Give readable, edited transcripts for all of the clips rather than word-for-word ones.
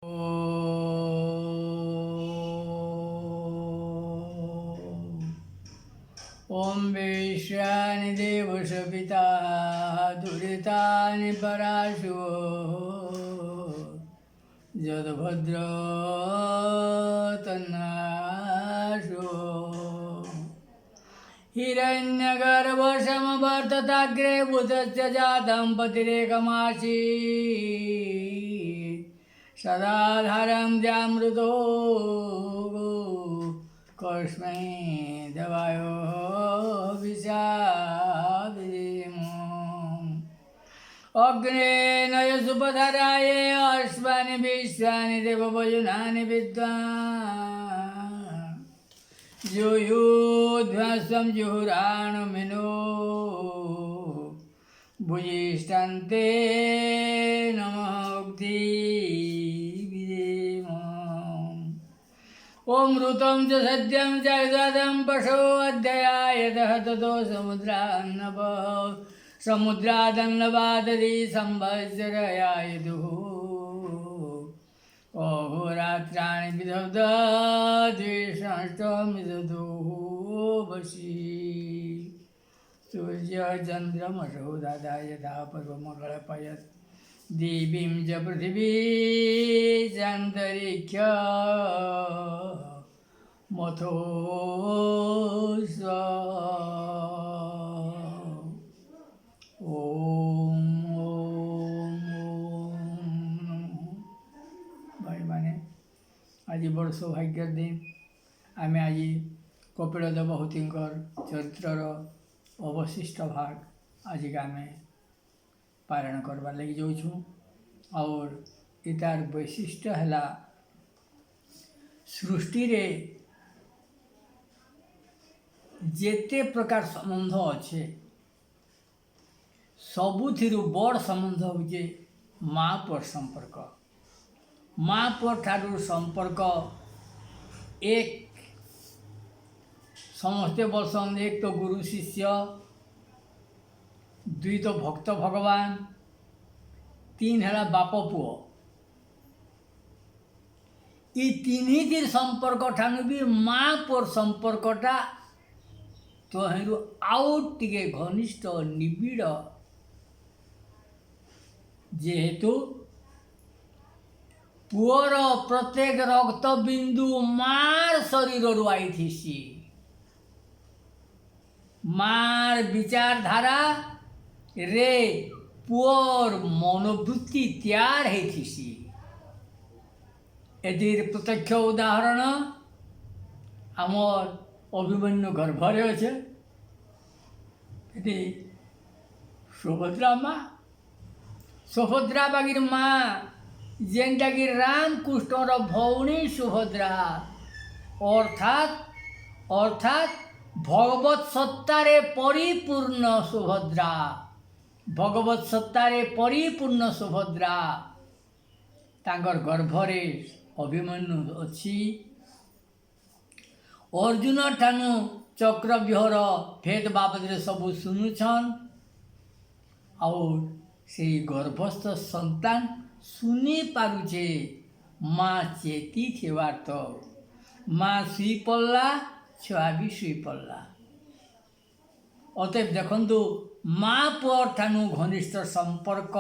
ॐ विश्वानि देवश पिता दुरितानि पराशुः यद्भद्र तन्नाशो हिरण्यगर्भसमवर्तताग्रे बुधस्य जातं पतिरेकमासीत् सदाधारं द्यामृतो कस्मै देवायो विशाविधिम् अग्ने नयसुपधराय अश्वानि विश्वानि देववयुनानि विद्वान् जुयुध्वस्वं जुहुराणुमिनो भुजिष्ठन्ते ॐ ऋतं च सद्यं च युदं पशो अध्ययायतः ततो समुद्रादन्नवादरी संवत्सरयायुः अहोरात्राणि विदधद्विषष्टमिदधुः वशी सूर्यचन्द्रमसो दादा यथा पर्वमकल्पयत् देवीं च पृथिवी चान्तरिक्ष मथो भाई माने आज बड़ सौभाग्यर दिन आम आज कपिल देवहूतिर चरित्रर अवशिष्ट भाग आज आम पारायण करवार लगी जाऊँ और इतार वैशिष्ट्य है सृष्टि रे जेते प्रकार संबंध अच्छे सबुथिरु बड़ संबंध होचे माँ पर संपर्क माँ पर ठारू संपर्क एक समस्ते बसन एक तो गुरु शिष्य दुई तो भक्त भगवान तीन है बाप पुओ ये तीन ही दिन संपर्क ठानु भी माँ पर संपर्कटा तो आउ टिके घनिष्ठ निबिड़ जेहेतु पुअर प्रत्येक रक्त बिंदु मार शरीर आई थी मार विचारधारा रे पुअर मनोवृत्ति तैयार होती एदिर प्रत्यक्ष उदाहरण आमर अभिमन्यु गर्भरे अच्छे सुभद्रा माँ सुभद्रा बागिर माँ जेनटा कि रामकृष्णर भौणी सुभद्रा अर्थात अर्थात भगवत सत्तारे परिपूर्ण सुभद्रा भगवत सत्तारे परिपूर्ण सुभद्रा तांकर गर्भरे अभिमन्यु अच्छी अर्जुन ठानु चक्रव्यूहर भेद बाबद सबू शुणुछन और से गर्भस्थ संतान शुणी पारुचे माँ चेती थेवार तो माँ शुई पड़ला छुआ भी शुई पड़ला अतएव देखु माँ पुअर ठानु घनिष्ठ संपर्क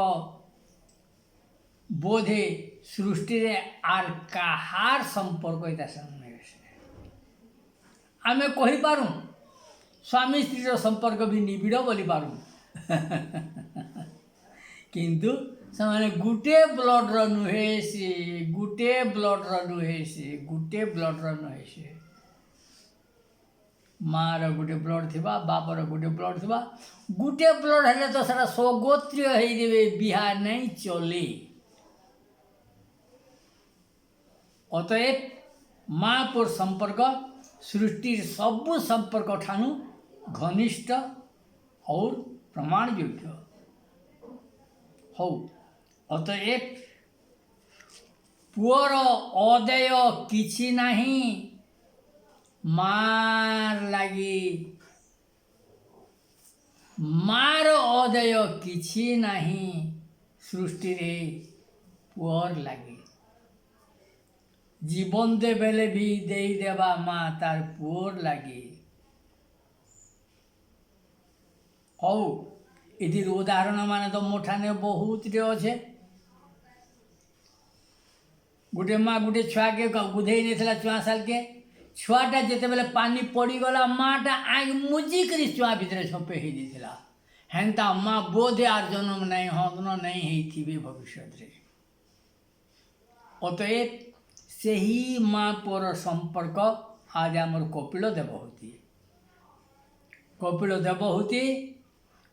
बोधे सृष्टि रे आर काहार संपर्क इता संगे आमे कही पारूँ स्वामी स्त्री संपर्क भी निबिड़ बोली पारूँ किंतु से गुटे ब्लड नुहे सी गुटे ब्लड नुहे सी गुटे ब्लड नुहे सी माँ गुटे ब्लड थी बापर गुटे ब्लड थी गुटे ब्लड है तो सारा स्वगोत्रीय होदेवे बिहा नहीं चले अतएव माँ पर संपर्क सृष्टि सबु संपर्क ठानु घनिष्ठ और प्रमाण योग्य हो अतएव पुअर अदय किछि नहीं मार लगी मार अदय किछि नहीं सृष्टि रे पुअर लगी जीवन दे बेले भी दे देवा माँ तार पुअर लगे हौ इधर उदाहरण मान तो मोठाने बहुत अच्छे गोटे माँ गोटे छुआ के गुधे नहीं 4 साल के छुआटा जिते बेले पानी पड़गला माँटा आग मुजिक छुआ भितर छपे हो हेन्ता माँ बोधे आर जन्म नहीं हन नहीं भविष्य अतएव से ही माँ पुअर संपर्क आज आमर कपिल देवहूति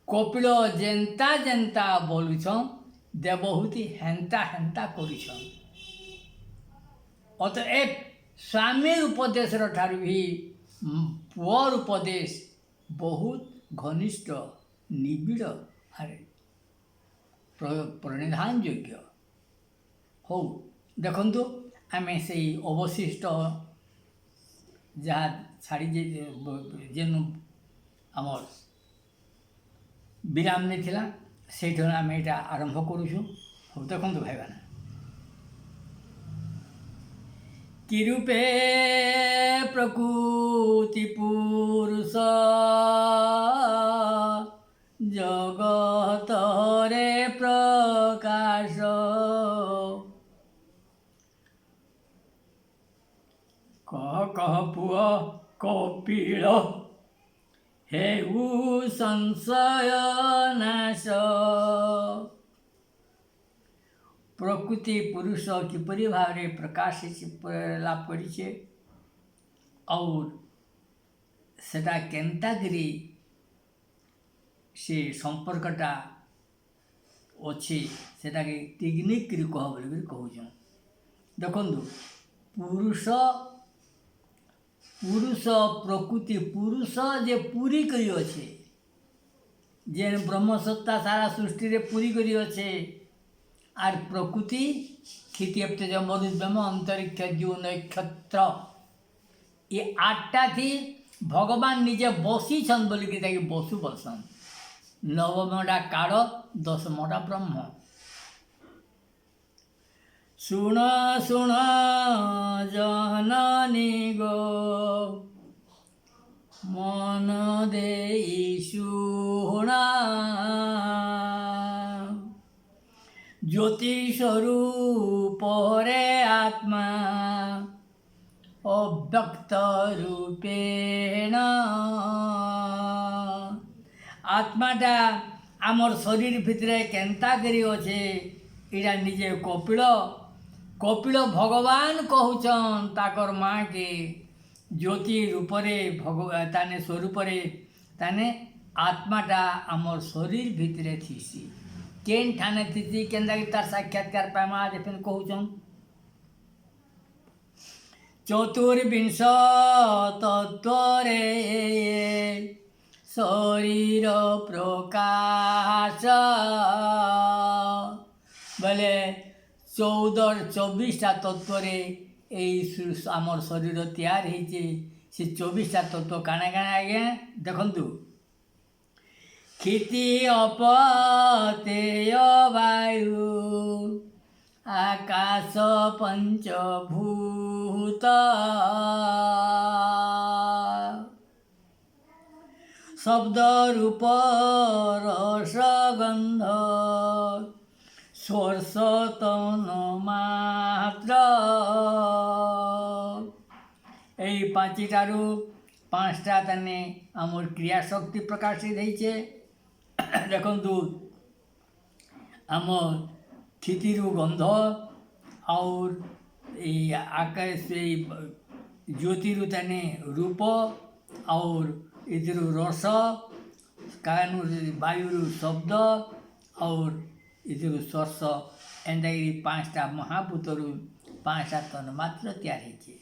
कपिल जेन्ता जेन्ता बोलुछन देवहूति हेन्ता हेन्ता करुछन अतएव स्वामी उपदेश ठार भी पुअर उपदेश बहुत घनिष्ठ निबिड़ आरे प्रणिधान योग्य हो देखु आम से अवशिष्ट जहाँ छाड़ी जेन आमर विराम नहीं थिला से आम यहाँ आरंभ करुँ हो देखु भाई बहन कि रूपे प्रकृति पुरुष जगत रे प्रकाश कह पुआ कपिल हेउ संशय नाश प्रकृति पुरुष किपरि भाव में प्रकाश लाभ करिछे और सेटा केन्तागिरी से संपर्कटा अच्छे सेटा के टेक्निक कह बोल कहूँ देखु पुरुष पुरुष प्रकृति पुरुष जे पूरी करी अच्छे जेन ब्रह्मसत्ता सारा सृष्टि रे पूरी करी अच्छे आर प्रकृति क्षितिज मरुद्यम अंतरिक्ष जीव नक्षत्र ये 8टा थी भगवान निजे बसी छन बोलिकी बसु बसन 9मटा काल 10मटा ब्रह्म सुन सुन जननी गो मन देई सुना ज्योति स्वरूप रे आत्मा अव्यक्त रूपेण आत्माटा आमर शरीर भितरे केन्ता करी अच्छे इटा निजे कपिल भगवान कहूचन ताकर माँ के ज्योति रूपरे ताने स्वरूपरे ताने आत्माटा आमर शरीर भितरे थीसी केन ठाने थीसी केन्दा तार साक्षात्कार पामा आज फिर कहूचन 24 तत्वरे शरीर प्रकाश बोले 24टा तत्वरे आमर शरीर तैयार होइछे से 24टा तत्व काना काना आज्ञा देखंतु क्षिति अपतेय वायु आकाश पंचभूत शब्द रूप रस गंध स्पर्श तन मात्र এই 5টারু 5টা তানে আমার ক্রিয়া শক্তি প্রকাশিত হয়েছে দেখন্তু আমার ক্ষিতিরু গন্ধ और आकाश ज्योतिरु ताने रूप और इधर रस कानु वायु शब्द और इधर स्पर्श एंता 5टा महाभूतरु 5टा तन मात्र तैयार होइछे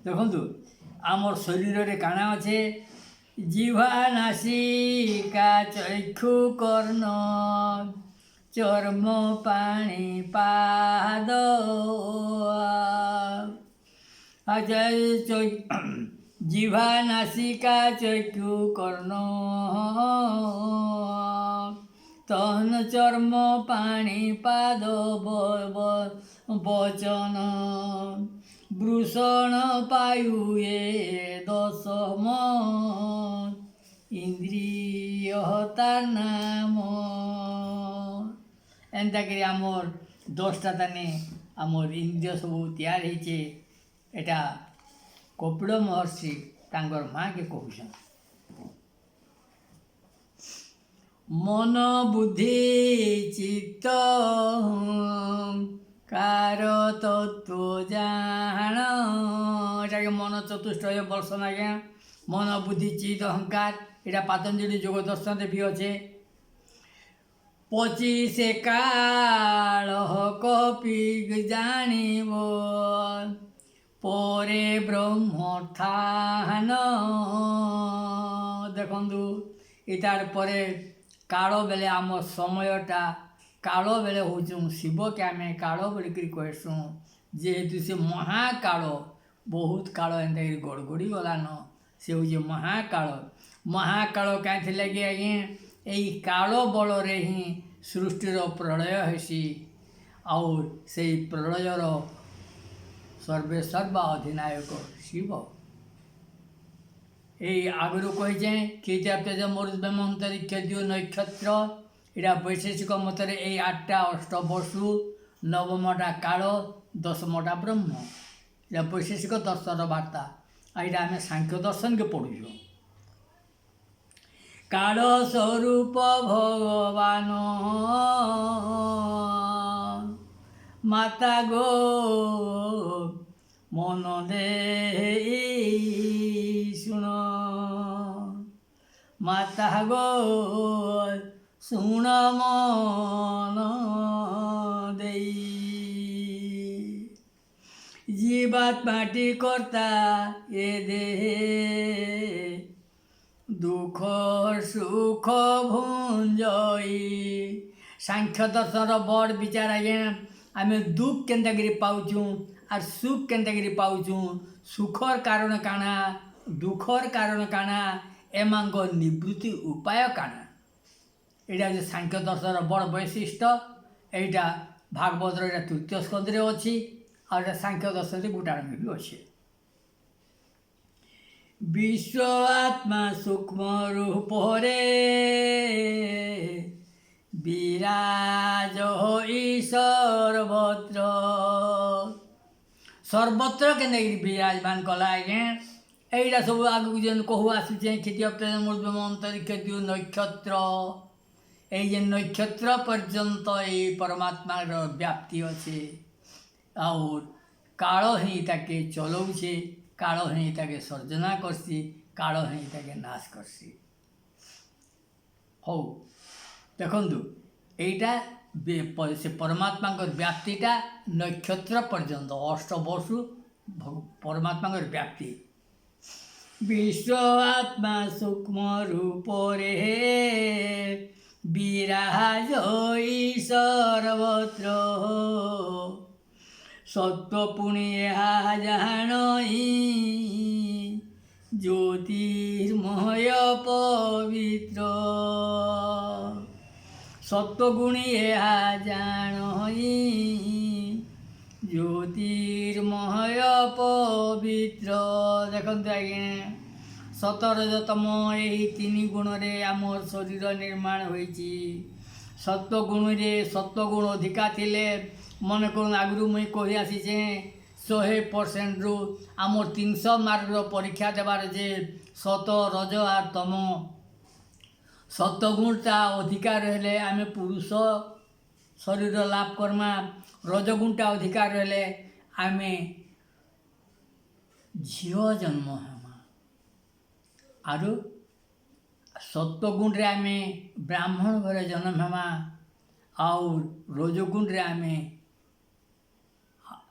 देखु आमर शरीर रे काना अच्छे जिह्वा नासिका चक्षु कर्ण चर्म पाणी पाद जिह्वा नासिका चक्षु कर्ण तन चर्म पाणी पाद बचन वृषण पायु ये दशम इंद्रिय तार नाम एंता करी आमर 10टा ताने आमर इंद्रिय सब तैयार होइछे। एटा कपिल महर्षि तांकर माँ के कहूछन। मन बुद्धि चित्त कार तत्व जान एटा मन चतुष्टय बर्षण आज्ञा मन बुद्धि चित्त अहंकार एटा पतंजलि योग दर्शन भी अच्छे। 25 काल कपि जानिब परे ब्रह्मस्थान देखु इतार परे काल बेले आम समयटा काल बेले हूँ शिव के आम काल बोलिक कहसूँ जेहेतु से महाकाल बहुत काल एंता गड़गड़ी गलान से हूँ महाकाल कहीं लगे आज्ञा यही काल बल ही सृष्टिर प्रलय हेसी और से प्रलयर सर्वेसर्वा अधिनायक शिव यही आगु कही कीर्ति मरुदंतरिक्ष द्यु नक्षत्र यहाँ वैशेषिक मतरे यही 8टा अष्टवसु 9मटा काल 10मटा ब्रह्म यहाँ वैशेषिक दर्शन वार्ता यहाँ आम सांख्य दर्शन के पढ़ुँ। काल स्वरूप भगवान माता गो मन दे सुन माता गो सुन मन दे जीवात्माटी कर्ता ये दे दुख सुख भुंजई सांख्य दर्शन बड़ विचार आज्ञा आम दुख केन्ताकरी पाऊँ और सुख केन्ताकरी पाऊँ सुखर कारण काना दुखर कारण काना एमांग निवृत्ति उपाय काना यहाँ जो सांख्य दर्शन बड़ वैशिष्ट यहाँ भागवतर यहाँ 3य स्कंदे अच्छी और सांख्य दर्शन गोटाण भी अच्छे। विश्व आत्मा सूक्ष्म रूप रे विराज सर्वत्र सर्वत्र के विराजमान कला आज्ञा यहाँ सब आगू जेन कहू आसूचे क्षितिज अंतरिक्ष द्यु नक्षत्र ये नक्षत्र पर्यंत ये परमात्मार व्याप्ति अच्छे और काल ही ताके चलाऊे काल ही ताके सर्जना करसी काल ही ताके नाश करसी हो देखु यहाँ से परमात्मा व्याप्तिटा नक्षत्र पर्यंत अष्टवसु परमात्मा व्याप्ति विश्व आत्मा सूक्ष्म रूप रे विराज सर्वत्र सत्व पुण्य जानई ज्योतिर्मय पवित्र सत्वगुणी जानई ज्योतिर्मय पवित्र देखते आज्ञा 17तम यही 3 गुण रे आमर शरीर निर्माण होइछि सत्वगुण रे सत्वगुण अधिका थिले मन कर आगु मुई कही आसीचे 100% रु आमर 300 मार्क परीक्षा देवार जे सत रज आर तम सत्वगुणटा अधिकार हेले आमे पुरुष शरीर लाभ करमा रजगुणटा अधिकार हेले आमे झियो जन्म हेमा आरु सत्वगुण रे आमे ब्राह्मण घरे जन्म हेमा और रजगुण रे आमे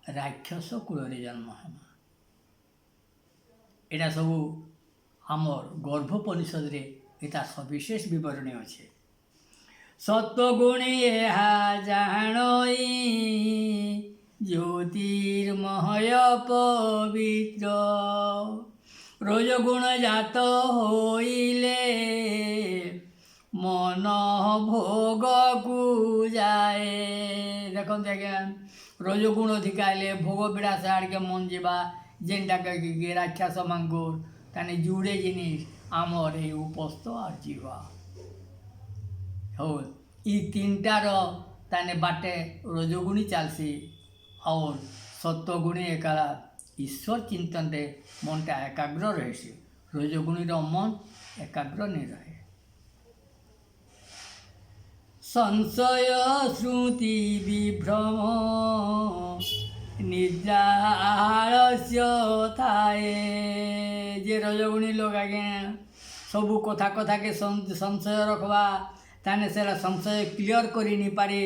राक्षस कूल जन्म हेमा एटा सब आमर गर्भोपनिषद रे एटा सविशेष विवरणी अच्छे सत्वगुणी जानई ज्योतिर्मय पवित्र रजगुण जात होइले मन भोग को जाए। देखते आज्ञा रजगुण अधिका हेले भोग विलास आड़के मन जावा जेनटा कह राक्षस मांगुर ताने जुड़े जिनिस आमर ये उपस्थ और जीवा हो ई तीनटार ताने बाटे रजगुणी चलसी और सत्वगुणी एकाला ईश्वर चिंतन रे मनटा एकाग्र रहे रजगुणी मन एकाग्र नहीं रहे। संशय श्रुति विभ्रम निद्रा आलस्य थाए। जे रजगुणी लोग आज्ञा सबू कथा कथा के संशय रखवा ताने सेरा संशय क्लियर करी नहीं पारे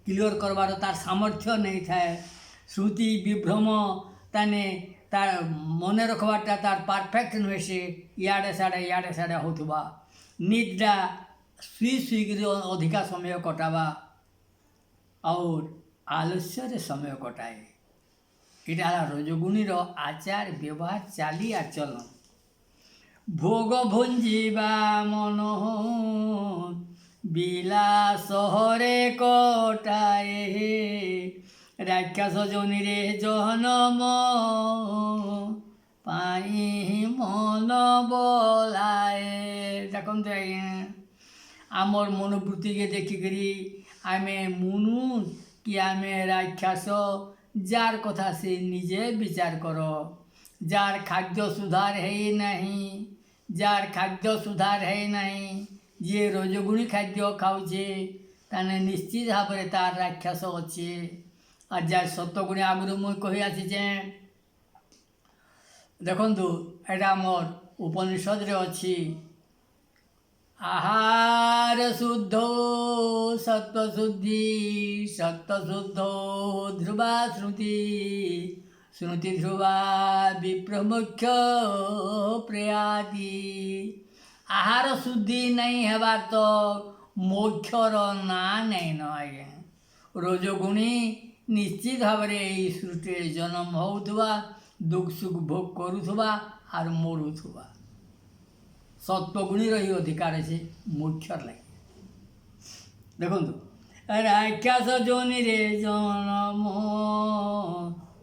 क्लियर करवार तार सामर्थ्य नहीं थाए। श्रुति विभ्रम ताने तार मन रखवाटा तार परफेक्ट नुहे से इयाड़े साड़े होथुबा। निद्रा सुई सुईक अधिका समय कटावा और आलस्य रे समय कटाए। इटा रजगुणीर आचार व्यवहार चाली आचलन। भोग भुंजीबा मन बिलास हरे कटाए राक्षस जोनि रे जन्म पाई मन बोलाए। देखते आज्ञा आमर मनोवृत्ति के देखिकी आमे मुनु कि आमे राक्षस जार कथा से निजे विचार कर जार खाद्य सुधार है नहीं जार खाद्य सुधार है नहीं जे रजगुणी खाद्य खाऊे ताने निश्चित भाव में तार राक्षस अच्छे और जार सत्वगुणी आगुरी मुझे कही आसीचे देखु एटा मोर उपनिषद रे अच्छी आहार शुद्धो सत्वशुद्धि सत्वशुद्धो ध्रुवा श्रुति श्रुति ध्रुवा विप्रमुख्य प्रयाति। आहार शुद्धि नहीं हेबार तो मोक्षर ना नहीं न आज्ञा रजगुणी निश्चित भाव में सृष्टि जन्म होउथुबा दुख सुख भोग करुथुबा और मरुथुबा। सत्वगुणी रही अधिकार से मोक्षर लगे। देखु राक्षस जोनि रे जन्म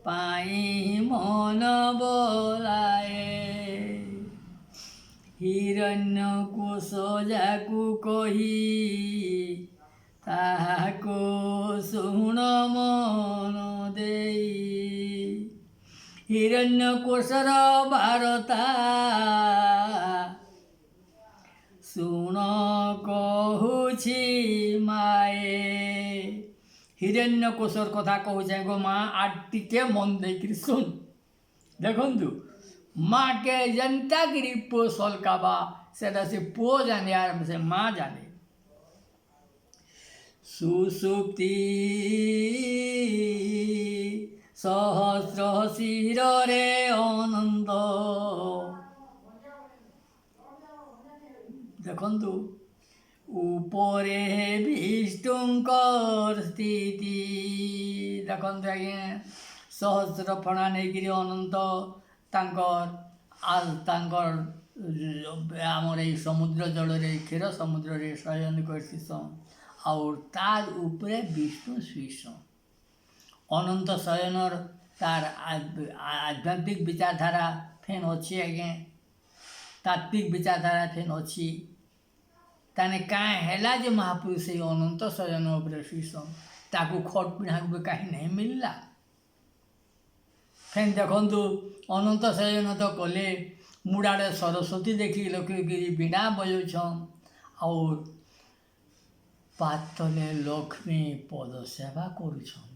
पाई मन बोलाए हिरण्य कोश जाकु कही ताहाको शुण मन देई हिरण्य कोशर भारता शुण कहूछि माए। हिरण्य कोशर कथा कहूचे गो माँ आज टिके मन देकर सुन। देखु माँ के जनता गिरी पो सलकाबा से पो जाने आरम्भ से माँ जाने। सुसुप्ति सहस्र शिर रे अनंत देखु उपरे विष्णुंकर स्थिति। देखु आज्ञा सहस्र फणा नहीं अनंत आमर ये समुद्र जल क्षीर समुद्र रे शयन करसन और तार उपरे विष्णु श्रीसन अनंत शयनर तार आध्यात्मिक विचारधारा फेन अच्छी आज्ञा तात्विक विचारधारा फेन अच्छी ताने काँ हैला जे महापुरुष अनंत शयन उपरे श्रीसन ताकू खट पिढ़ा कहीं नहीं मिलला। फेन देखु अनंत शयन तो कले मुड़ाड़े सरस्वती देखी लक्ष्मीगिरी बीणा बजाउछन और पातले लक्ष्मी पद सेवा करुछन।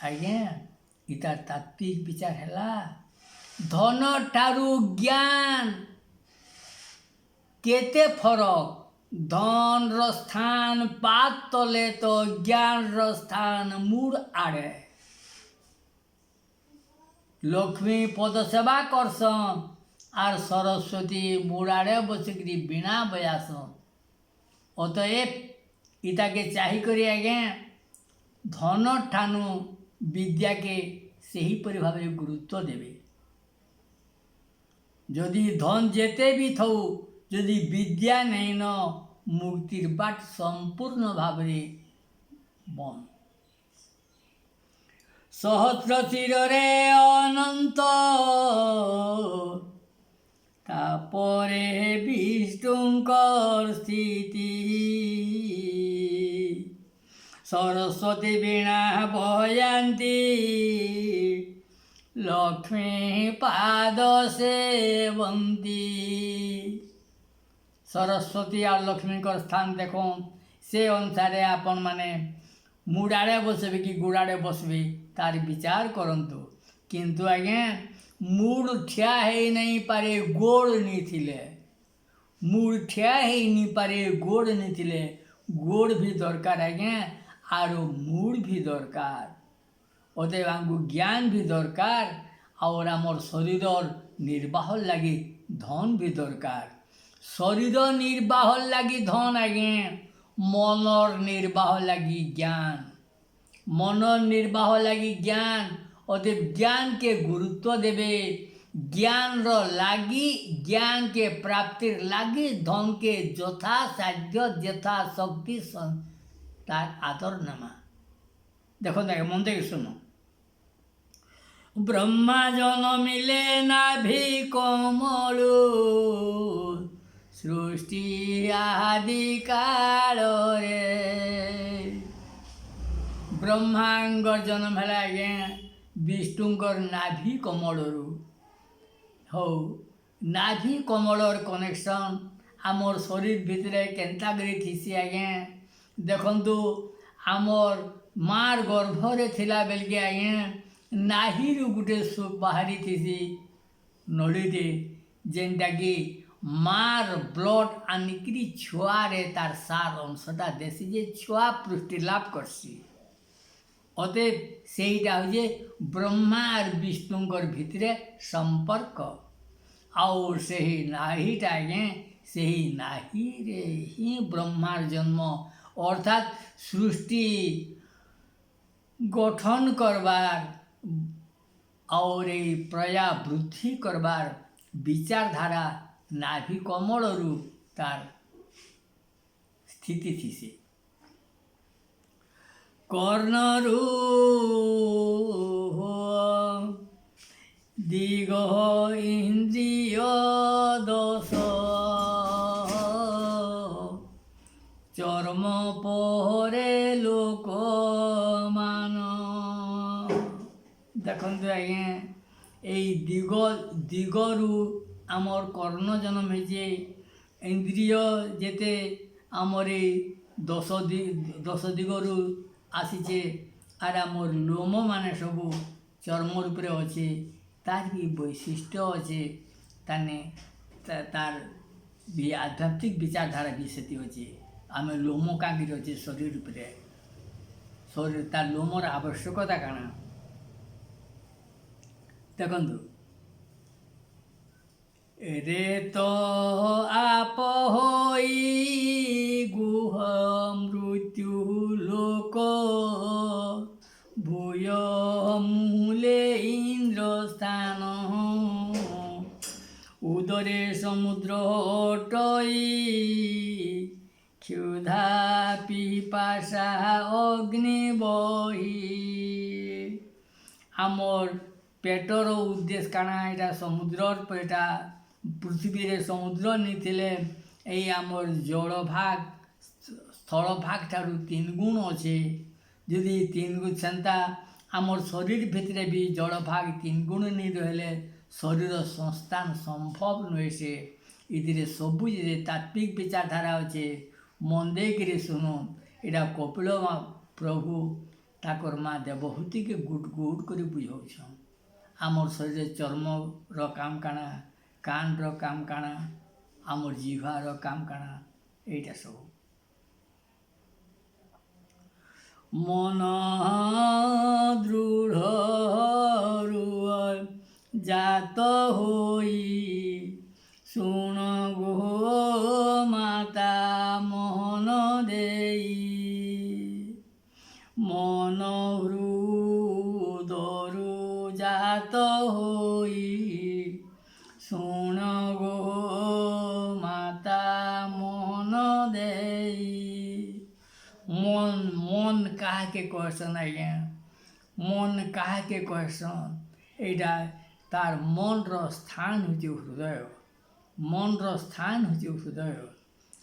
आज्ञा इतार तात्विक विचार हैला धन ठारू ज्ञान केते फरक धन स्थान पात तले तो ज्ञान स्थान मुड़ आड़े। लक्ष्मी पद सेवा करसन और सरस्वती मुड़ाड़े बसिकी बीणा बजासन। अतएव इता के चाही करी आज्ञा धन ठानु विद्या के सही परि भाव गुरुत्व देवे। जदि धन जेते भी थौ जदि विद्या नहीं न मुक्तिर बाट संपूर्ण भाव बंद। सहस्र चिरे अनंत तापरे विष्णुंकर स्थिति सरस्वती वीणा बजाती लक्ष्मी पाद सेवंती। सरस्वती और लक्ष्मी को स्थान देखो से अनुसार आपण माने मुड़ाड़े बसबे कि गुड़ाड़े बसबे तार विचार करंतु। किंतु आज्ञा मुड़ ठिया है नहीं पारे गोड़ नहीं थिले, मुड़ ठिया है नहीं पारे गोड़ नहीं थिले, गोड़ भी दरकार आज्ञा आर मुड़ भी दरकार। अतएव आमको ज्ञान भी दरकार और आमर शरीर निर्वाह लगी धन भी दरकार। शरीर निर्वाह लगी धन आज्ञा, मनर निर्वाह लगी ज्ञान, मनर निर्वाह लगी ज्ञान। अतएव ज्ञान के गुरुत्व देवे, ज्ञान रो लागी ज्ञान के प्राप्ति लागी धन के यथा साध्य यथा शक्ति तार आदर नमा। देखो देख मन देख सुनो। ब्रह्मा जन्मिले नाभि कमलु सृष्टि आदि काल रे। ब्रह्मांगर जन्म है आज्ञा विष्णुंकर नाभि कमलरू हो। नाभि कमलर कनेक्शन आमर शरीर भितरे केन्ता करी थीसी आज्ञा देखंतु। आमर मार गर्भरे थिला बेलके आज्ञा नाहिरू गुटे बाहरी थीसी नड़ीटे जेनटा कि मार ब्लड आनिकी छुआरे तार सार अंशटा देसी जे छुआ पुष्टि लाभ करसी। अतएव सेटा हूँ ब्रह्मा और विष्णुंकर भितरे संपर्क और से ही नाहीटा आज्ञा से ही नाही रे ही ब्रह्मार जन्म अर्थात सृष्टि गठन करवार और प्रया वृद्धि करवार विचारधारा नाभि कमलरू तार स्थिति थी से। कर्णरू दिग इंद्रिय दश चर्म पहरे लोक मान। देखते आज्ञा यही दिगरू आमर कर्ण जन्म है। इंद्रिय जेते आमर दश दिगरू आसीचे आर आमर लोम माने सबू चर्म रूपे अच्छे तार भी वैशिष्ट्य अच्छे ताने तार भी आध्यात्मिक विचारधारा भी से अच्छे। आम लोम कांगी अच्छे शरीर रूपे शरीर तार लोमर आवश्यकता काना देखु। रे तो आप होई गुह मृत्यु लोक भूय मूले इंद्र स्थान उदरे समुद्र टई क्षुधा पिपासा अग्नि बही। आमर पेटर उद्देश्य काना एटा समुद्र पेटा पृथ्वी रे समुद्र नहीं थिले यही आमर जल भाग स्थल भाग ठारू 3 गुण अच्छे। यदि 3 गुण सेन्ता आमर शरीर भितरे भी जल भाग 3 गुण नहीं रहिले शरीर संस्थान संभव नुहे से। इधरे सबू जे तात्विक विचारधारा अच्छे मन देकर शुणु। एटा कपिल प्रभु ताकर माँ देवहूति के गुट गुट कर बुझाऊछन। आमर शरीर चर्म रो काम काना कान रो काम काना आमर जीवा रो काम काना एटा सब। मन दृढ़ जात होई सुन गो माता मोहन देई मन हृदरु जात होई सुन गो माता मोहन देई। मन काहे कहसन आज्ञा मन काहे कहसन एटा तार मनर स्थान होचे हृदय मनर स्थान होचे हृदय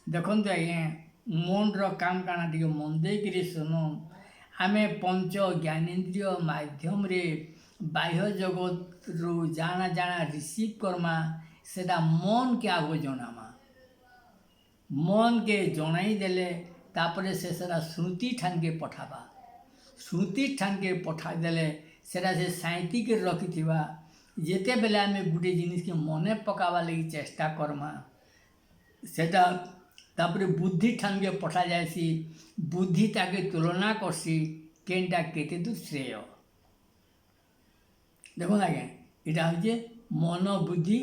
देखते आज्ञा मनर काम काना टे मन देकर शुण आम पंच ज्ञानेन्द्रिय माध्यम रे बाह्य जगत रू जाना जाना रिसीव करमा सेटा मन के आगो जनामा मन के जनाई देले तापरे से सेटा श्रुति ठान के पठाबा श्रुति ठान के पठा देले सेटा से साइती के रखिथिबा जेते बेले आम गोटे जिनिस के मने पकावा लगी चेष्टा करमा सेटा तापरे बुद्धि ठान के पठा जाएसी बुद्धि ताके तुलना करसी केनटा केते दूर श्रेय देखो आज्ञा यहाँ हूँ मन बुद्धि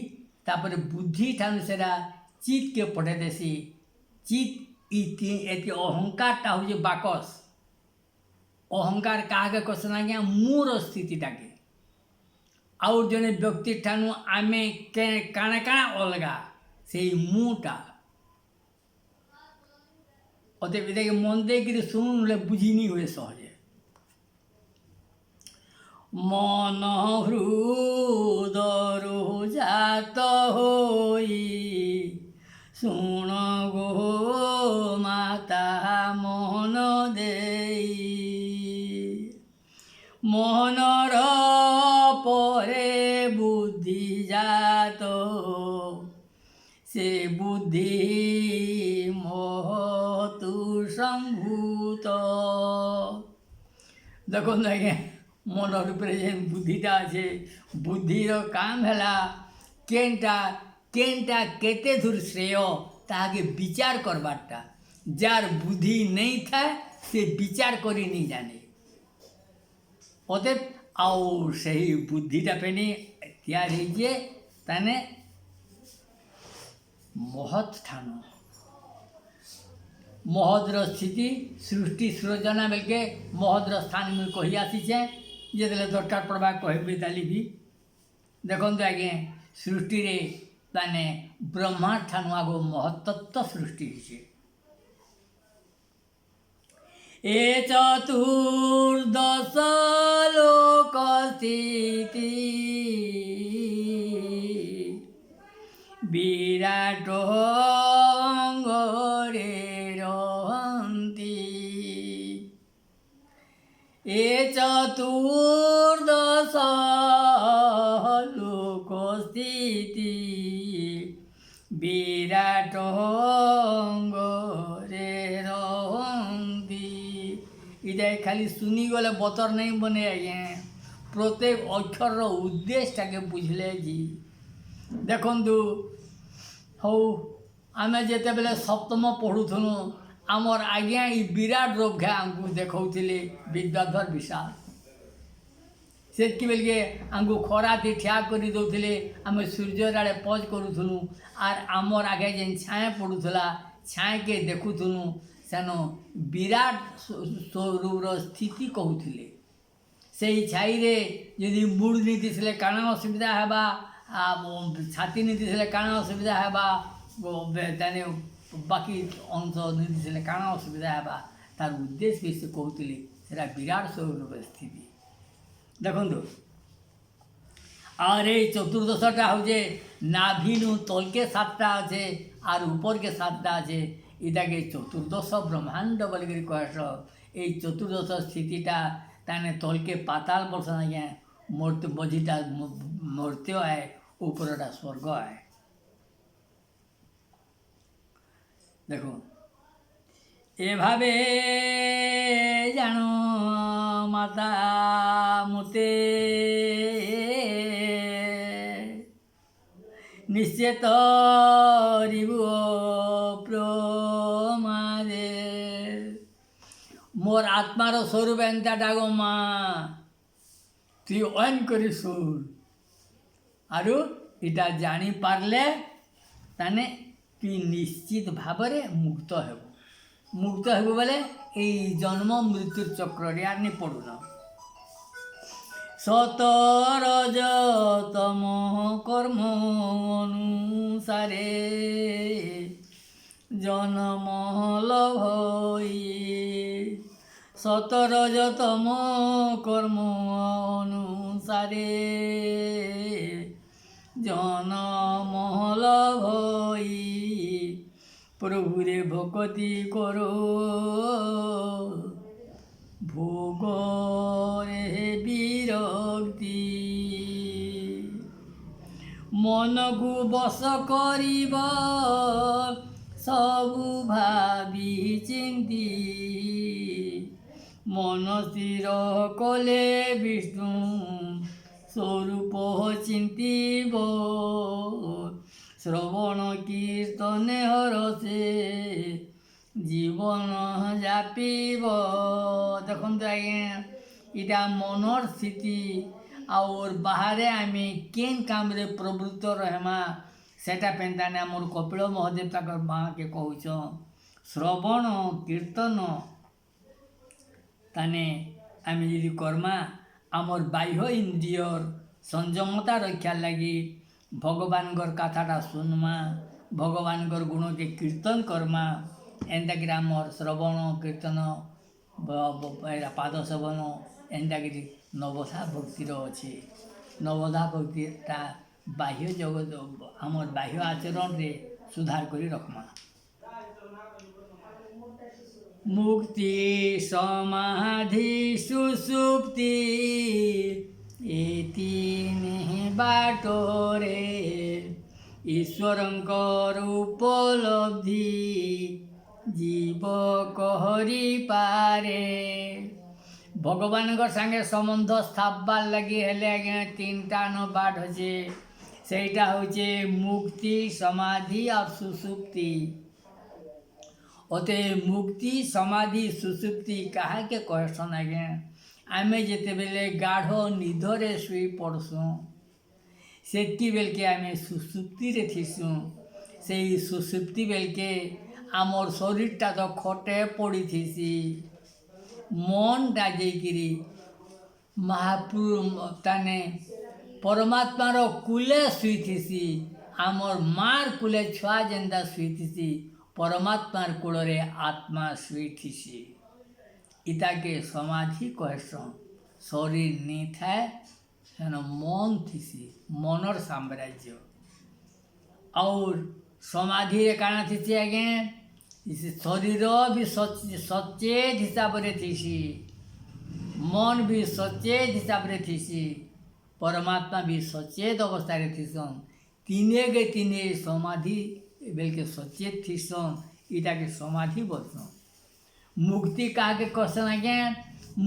तापर बुद्धि ठान सेटा चित के पठे देसी चित ये अहंकारटा हूँ बाकस अहंकार क्या क्वेश्चन आज्ञा मोर स्थितिटाके आउ जने व्यक्ति ठानु आम काना काना अलगा से मुटा अतएव ये मन देकर शुणुले बुझी नहीं हुए सहजे मन हृदरो जात होई शुण गो माता मन देई मनर परे बुद्धि जात से बुद्धि महतु संभूत देखो आज्ञा मन रूप बुद्धिटा अच्छे बुद्धिर काम है केनटा केनटा केते दूर श्रेय ताके विचार करबारटा जार बुद्धि नहीं था से विचार करी नहीं जाने अतएव आउ सही बुद्धिटा पेनी तैयार होइए ताने महत ठान महद्र स्थिति सृष्टि सृजना बेलके महद्र स्थान में कही आसीचे जिते दरकार पड़वा कहबी ताली भी देखते आज्ञा सृष्टि रे ताने ब्रह्मांड ठानु आगो महत्तत्व सृष्टि होइछे ए चतुर्दश लोक स्थिति विराट अंगरे रहन्ति ए चतुर्दश लोक स्थिति विराट अंगरे रहन्ति इटा खाली सुनी गले बतर नहीं बने आज्ञा प्रत्येक अक्षर उद्देश्यटा के बुझले जी देखु हौ आम जिते बेले सप्तम पढ़ुथुनु आमर आज्ञा ई विराट रोगा आमको देखौले विद्याधर विशाल से बेलके आमको खरा थी ठिया कर दौले आम सूर्य आड़े पज करूँ आर आमर आगे जेन छाए पड़ूला छाए के देखुथुनु सेन विराट स्वरूपर स्थिति कहूले से छाई रे यदि मुड़ नहीं दिसले काण असुविधा हेबा छाती नहीं दिसले काण असुविधा हेबा ताने बाकी अंश नहीं दिसले काण असुविधा हेबा तार उद्देश्य भी से कहूले सेटा विराट स्वरूपर स्थिति देखु आर ये चतुर्दशटा हूँ नाभिनु तलके सातटा अच्छे आर ऊपर के सातटा अच्छे इटाके चतुर्दश ब्रह्मांड बोलिक कहस ये चतुर्दश स्थितिटा ताने तलके पाताल बसन आज्ञा मूर्ति मझीटा मर्त्य है ऊपरटा स्वर्ग है देखो ए भावे जानो माता मुते निश्चित रिबु प्रमादे मोर आत्मार स्वरूप एंता डागो माँ तुई अन करी सुर आरु इटा जानी पारले ताने तुई निश्चित भावरे मुक्त हेबु बोले ये जन्म मृत्यु चक्र रे नहीं पड़ुन सतर तम कर्म अनुसारे जन्म लभई সতরজতম কর্ম অনুসারে জনমহল ভই প্রভুরে ভকতি করো ভোগরে বিরক্তি মনকু বশ করিব সবু ভাবি চিন্তি মন স্থির কলে বিষ্ণু স্বরূপ চিন্তিব শ্রবণ কীর্তনে হরসে জীবন যাপিব। দেখন্তু আଜ୍ଞା ଇଟା ମନର ସ୍ଥିତି और ବାହାରେ ଆମେ କେନ୍ କାମରେ ପ୍ରବୃତ୍ତ ରହେମା ସେଟା ପେନ୍ତାନେ ଆମର କପିଳ ମହାଦେବ ତାଙ୍କର ମାଆକେ କହୁଛନ୍ ଶ୍ରବଣ କୀର୍ତ୍ତନ ତାନେ ଆମେ ଯଦି କର୍ମା ଆମର ବାହ୍ୟ ଇନ୍ଦ୍ରିୟର ସଂଯମତା ରକ୍ଷା ଲାଗି ଭଗବାନଙ୍କର କଥାଟା ଶୁଣମା ଭଗବାନଙ୍କର ଗୁଣକେ କୀର୍ତ୍ତନ କର୍ମା ଏନ୍ତାକିରି ଆମର ଶ୍ରବଣ କୀର୍ତ୍ତନ ପାଦ ସେବନ ଏନ୍ତାକିରି ନବଧା ଭକ୍ତିର ଅଛି। ନବଧା ଭକ୍ତିଟା ବାହ୍ୟ ଜଗତ ଆମର ବାହ୍ୟ ଆଚରଣରେ ସୁଧାର କରି ରଖ୍ମା। ମୁକ୍ତି ସମାଧି ସୁଷୁପ୍ତି ଏ ତିନି ବାଟରେ ଈଶ୍ୱରଙ୍କର ଉପଲବ୍ଧି জীব কহরি পারে। ভগবানଙ୍କର ସାଙ୍ଗେ ସମ୍ବନ୍ଧ ସ୍ଥାପବାର ଲାଗି ହେଲେ ଆଜ୍ଞା ତିନିଟାନ ବାଟ ଅଛେ ସେଇଟା ହଉଛେ ମୁକ୍ତି ସମାଧି ଆଉ ସୁଷୁପ୍ତି। ଅତେ ମୁକ୍ତି ସମାଧି ସୁଷୁପ୍ତି କାହାକେ କହେସନ୍ ଆଜ୍ଞା ଆମେ ଯେତେବେଲେ ଗାଢ଼ ନିଦରେ ଶୋଇ ପଡ଼ସୁଁ ସେତ୍କି ବେଲ୍କେ ଆମେ ସୁଷୁପ୍ତିରେ ଥିସୁଁ। ସେଇ ସୁଷୁପ୍ତି ବେଲ୍କେ ଆମର୍ ଶରୀରଟା ତ ଖଟେ ପଡ଼ିଥିସି ମନଟା ଯାଇକିରି ମହାପ୍ରଭୁ ତାନେ ପରମାତ୍ମାର କୂଲେ ଶୋଇଥିସି ଆମର୍ ମାର୍ କୂଲେ ଛୁଆ ଯେନ୍ତା ଶୋଇଥିସି ପରମାତ୍ମାର କୂଳରେ ଆତ୍ମା ଶୋଇଥିସି। ଇତାକେ ସମାଧି କହେସନ୍। ଶରୀର ନି ଥାଏ ସେନ ମନ ଥିସି ମନର ସାମ୍ରାଜ୍ୟ। और ସମାଧିରେ କାଣା ଥିସି ଆଜ୍ଞା ଶରୀର ବି ସଚେତ ହିସାବରେ ଥିସି ମନ ବି ସଚେତ ହିସାବରେ ଥିସି ପରମାତ୍ମା ବି ସଚେତ ଅବସ୍ଥାରେ ଥିସନ୍ ତିନେକେ ତିନେ ସମାଧି ବେଲ୍କେ ସଚେତ ଥିସନ୍ ଇଟାକେ ସମାଧି ବୋଲସନ୍। ମୁକ୍ତି କାହାକେ କହେସନ୍ ଆଜ୍ଞା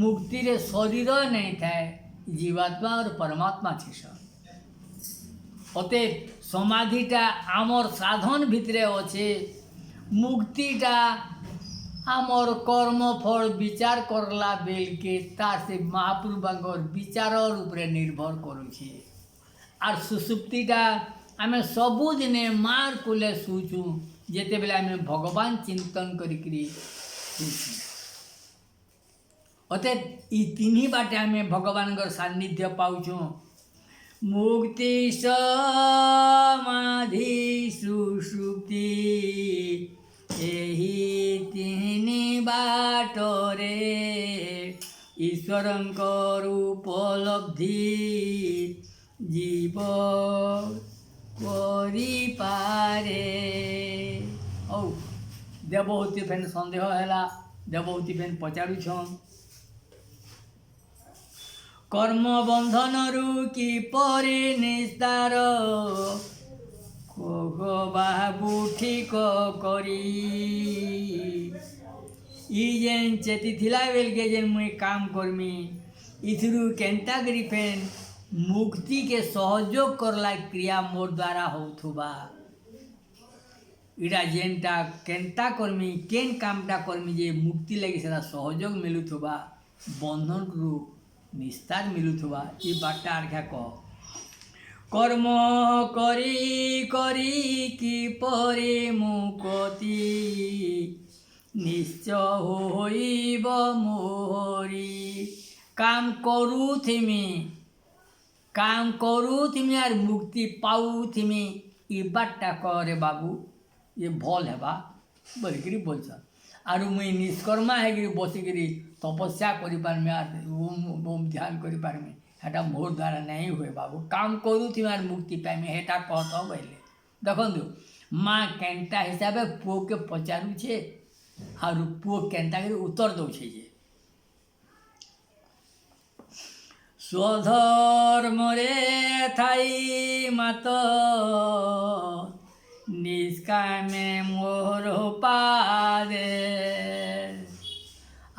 ମୁକ୍ତିରେ ଶରୀର ନାଇଁ ଥାଏ ଜୀବାତ୍ମା और परमात्मा ଥିସନ୍। ଅତେ ସମାଧିଟା ଆମର୍ ସାଧନ ଭିତରେ ଅଛେ ମୁକ୍ତିଟା ଆମର୍ କର୍ମଫଳ ବିଚାର କରଲା ବେଲ୍କେ ତାର୍ ସେ ମହାପ୍ରଭୁଙ୍କର ବିଚାରର ଉପରେ ନିର୍ଭର କରୁଛେ। ଆର୍ ସୁଷୁପ୍ତିଟା ଆମେ ସବୁଦିନେ ମାର୍ କୂଲେ ଶୋଉଛୁଁ ଯେତେବେଲେ ଆମେ ଭଗବାନ ଚିନ୍ତନ କରିକିରି ଶୋଉଛୁଁ। ଅତେ ଇ ତିନି ବାଟେ ଆମେ ଭଗବାନଙ୍କର ସାନ୍ନିଧ୍ୟ ପାଉଛୁଁ। মুক্তি সমাধি সুষুপ্তি ଏହି ତିନି ବାଟରେ ଈଶ୍ୱରଙ୍କର ଉପଲବ୍ଧି ଜୀବ କରିପାରେ। ହଉ ଦେବହୂତି ଫେନ୍ ସନ୍ଦେହ ହେଲା ଦେବହୂତି ଫେନ୍ ପଚାରୁଛନ୍ কর্ম বন্ধনরু কিপরি নিস্তার বাবু ঠিক করি ই যেন চেতি থিলা বেলকে যেন মুই কাম করমি ইথিরু কেন্তা করি ফেন মুক্তি के सहयोग करला क्रिया मोर द्वारा होथुबा इटा जेनटा केन्ता करमी केन कामटा करमी जे मुक्ति लगी सेटा सहयोग मिलुथुबा बंधन रु निस्तार मिलुथुबा ई बाटा आर्घा कह कर्म करी करी कि परे मुक्ति निश्चय होइब मोरी काम करूथिमी आर मुक्ति पाऊथिमी ई बाटा करे बाबू ये भल हेबा बोलिकी बोलछन आरु मुई निष्कर्मा हेगिरी बसिकी तपस्या करिपारमे आर ओम ओम ध्यान करिपारमे हेटा मोर द्वारा नहीं हुए बाबू काम करूथि आर मुक्ति पाइमे हेटा कहत बोले देखु माँ केन्टा हिसाब से पुओ के पचारुछे आर पुओ केन्टा कर उत्तर दौछे जे स्वधर्म रे थाई मात निष्कामे मोर पादे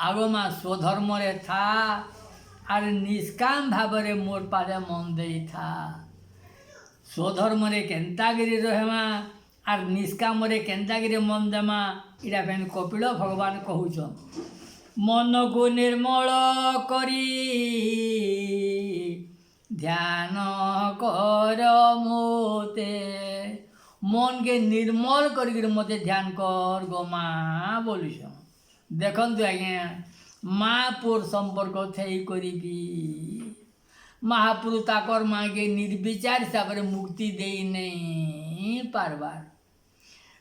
आगो माँ स्वधर्म रे था आर निष्काम भाव रे मोर पादे मन दे था स्वधर्म रे केन्तागिरी रहेमा आर निष्काम रे केन्तागिरी मन देमा इटा फेन कपिल भगवान कहूछन मन को निर्मल करी ध्यान कर मोते मन के निर्मल कर मते ध्यान कर गो माँ बोलुछ देखु आज्ञा माँ पुर संपर्क थई करी महापुरु ताकर माँ के निर्विचार हिसाब से मुक्ति दे नहीं पारबार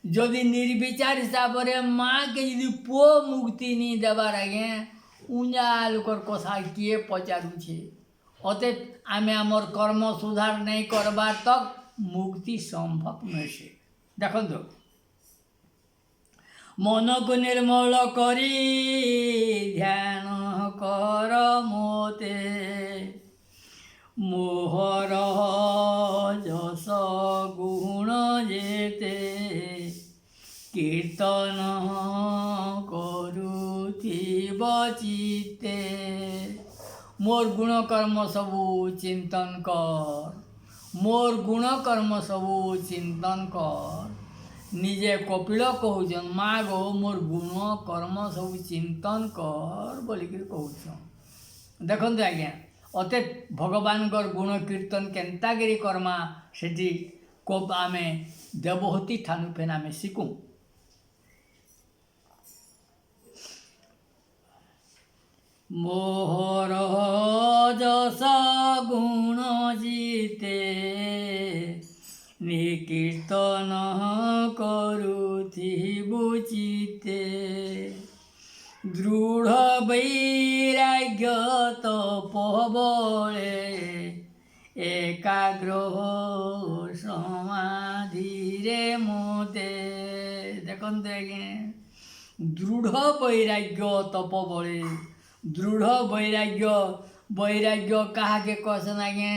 जदि निर्विचार हिसाब से माँ के यदि पुओ मुक्ति नहीं देवार आगे उंजा लोकर कथा किए पचारुछे अतएव आमे आमर कर्म सुधार नहीं करबार तक मुक्ति संभव नहीं देखो मन को निर्मल करी ध्यान कर मोते मोहर जस गुण जेते कीर्तन करुथिब चित्ते मोर गुण कर्म सबू चिंतन कर मोर गुण कर्म सबू चिंतन कर निजे कपिल कहूछन माँ गो मोर गुण कर्म सबू चिंतन कर बोलिक कहूछन देखु आज्ञा अते भगवान गुण कीर्तन केन्तागिरी कर्मा सेठी कोप आमे देवहूति ठानु फेन आमे शिखूँ मोहर जस गुण जीते निकीर्तन करुथिबु चित्ते दृढ़ वैराग्य तप बले एकाग्र समाधि रे मोते देखते आज्ञा दृढ़ वैराग्य तप बले दृढ़ वैराग्य वैराग्य कहा के कहसन आज्ञा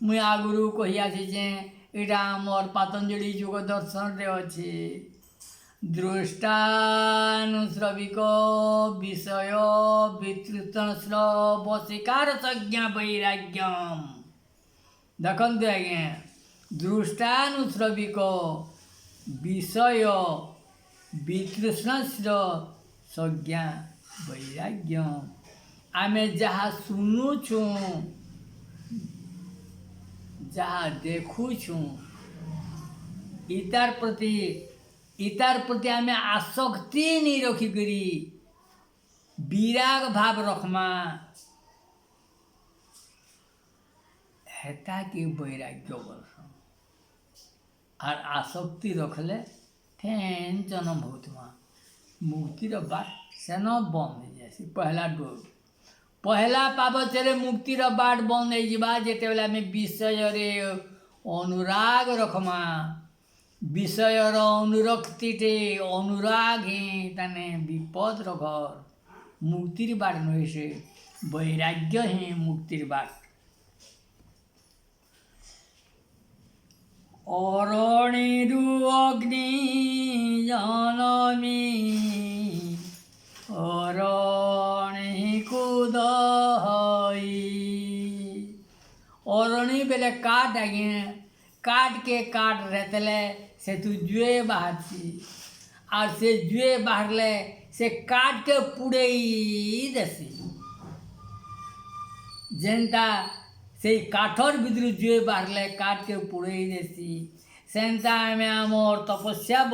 मुई आगुरु कही आसीचे इटा आमर पतंजलि योग दर्शन रे अच्छे दृष्टानुश्रविक विषय वितृष्ण वशीकार संज्ञा वैराग्यम देखते आज्ञा दृष्टानुश्रविक विषय वितृष्ण संज्ञा वैराग्यम आमे जहाँ शुणुछु जहाँ देखुछु इतार प्रति आमे आसक्ति नहीं रखिकरी विराग भाव रखमा हेता के वैराग्य बोलसन और आसक्ति रखले फेन जन्म भूतमा मुक्तिर बाट सेन बंद हो जाए पहला डोर पहला पाबचरे मुक्तिर बाट बंद हो जेते बेला में विषय रे अनुराग रखमा विषय अनुरक्ति टे अनुराग ही तने विपद रखर मुक्तिर बाट नहीं से वैराग्य ही मुक्तिर बाट अरणिरु अग्नि जनमी अरणी कूद अरणी बेले काट आगे काट के काट रहतले से तू जुए बाहर सी और से जुए बाहरले से काट के पुड़े देसी जेनता से काठर भितर जुए बाहरले काट के पुड़े देसी सेंता आमे आमर तपस्या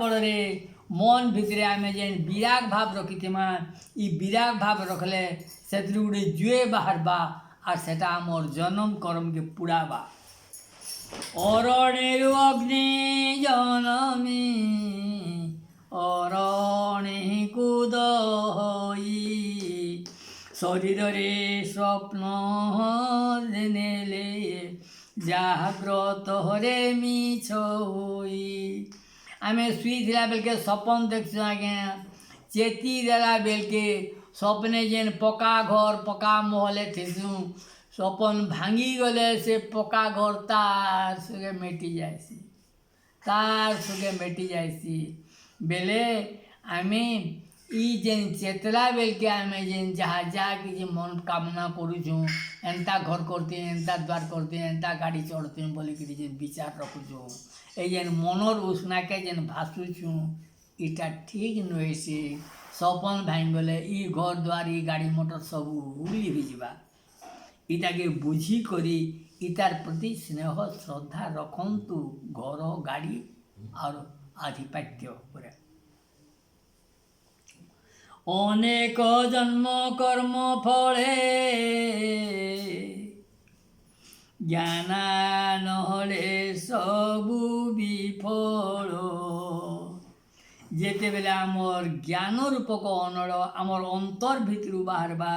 बड़े मन भितर आमे जेन विराग भाव रखी विराग भाव रखले से गोटे जुए बाहर बा और सेटा आमर जन्म कर्म के पूरा बा अरणेर अग्नि जनमी ଅରଣୀ କୁଦ ହୋଇ ଶରୀରରେ ସ୍ୱପ୍ନ ନେଲେ ଜାଗ୍ରତରେ ମିଛ ହୋଇ। ଆମେ ଶୁଇଥିଲା ବେଲକେ ସପନ ଦେଖସୁଁ ଆଜ୍ଞା, ଚେତି ଦେଲା ବେଲକେ ସ୍ୱପ୍ନେ ଯେନ୍ ପକ୍କା ଘର ପକ୍କା ମହଲେ ଥିସୁଁ, ସପନ ଭାଙ୍ଗିଗଲେ ସେ ପକ୍କା ଘର ତାର ସଙ୍ଗେ ମେଟି ଯାଏସି, ତାର ସଙ୍ଗେ ମେଟି ଯାଏସି। ବେଲେ ଆମେ ଇ ଯେନ୍ ଚେତଲା ବେଲକେ ଆମେ ଯେନ୍ ଯାହା ଯାହା କିଛି ମନ କାମନା କରୁଛୁଁ, ଏନ୍ତା ଘର କରତି, ଏନ୍ତା ଦ୍ୱାର କରତି, ଏନ୍ତା ଗାଡ଼ି ଚଢ଼ତି ବୋଲିକିରି ଯେନ୍ ବିଚାର ରଖୁଛୁଁ, এই যেন মনর উষ্ণাকে যেন ভাসুছুঁ, এটা ঠিক নୁହେଁ। ସେ ସପନ ଭାଙ୍ଗିଗଲେ ଇ ଘର ଦ୍ୱାର ଇ ଗାଡ଼ି ମଟର ସବୁ ଲିଭିଯିବା। ଇଟାକେ ବୁଝିକରି ଇତାର ପ୍ରତି ସ୍ନେହ ଶ୍ରଦ୍ଧା ରଖନ୍ତୁ ଘର ଗାଡ଼ି ଆଉ ଆଧିପତ୍ୟ ଉପରେ। ଅନେକ ଜନ୍ମ କର୍ମ ଫଳେ ଜ୍ଞାନ ନହେଲେ ସବୁ ବିଫଳ। ଯେତେବେଳେ ଆମର ଜ୍ଞାନ ରୂପକ ଅନଳ ଆମର ଅନ୍ତର ଭିତରୁ ବାହାରବା,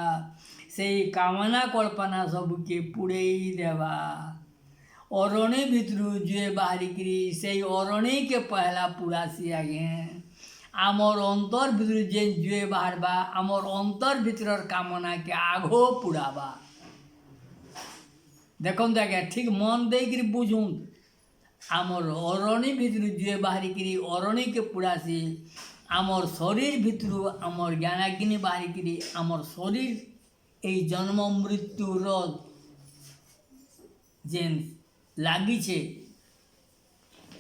ସେଇ କାମନା କଳ୍ପନା ସବୁକେ ପୁଡ଼େଇ ଦେବା। ଅରଣୀ ଭିତରୁ ଯିଏ ବାହାରିକିରି ସେଇ ଅରଣୀକେ ପହଲା ପୁରାସି ଆଜ୍ଞା। ଆମର ଅନ୍ତର ଭିତରୁ ଯେନ୍ ଯିଏ ବାହାରବା, ଆମର ଅନ୍ତର ଭିତରର କାମନାକେ ଆଘ ପୁଡ଼ାବା। ଦେଖନ୍ତୁ ଆଜ୍ଞା, ଠିକ୍ ମନ ଦେଇକିରି ବୁଝୁନ୍। ଆମର ଅରଣୀ ଭିତରୁ ଯିଏ ବାହାରିକିରି ଅରଣୀକେ ପୁଡ଼ାସି, ଆମର ଶରୀର ଭିତରୁ ଆମର ଜ୍ଞାନାଗ୍ନି ବାହାରିକିରି ଆମର ଶରୀର এই জন্ম মৃত্যুর যেন লাগিছে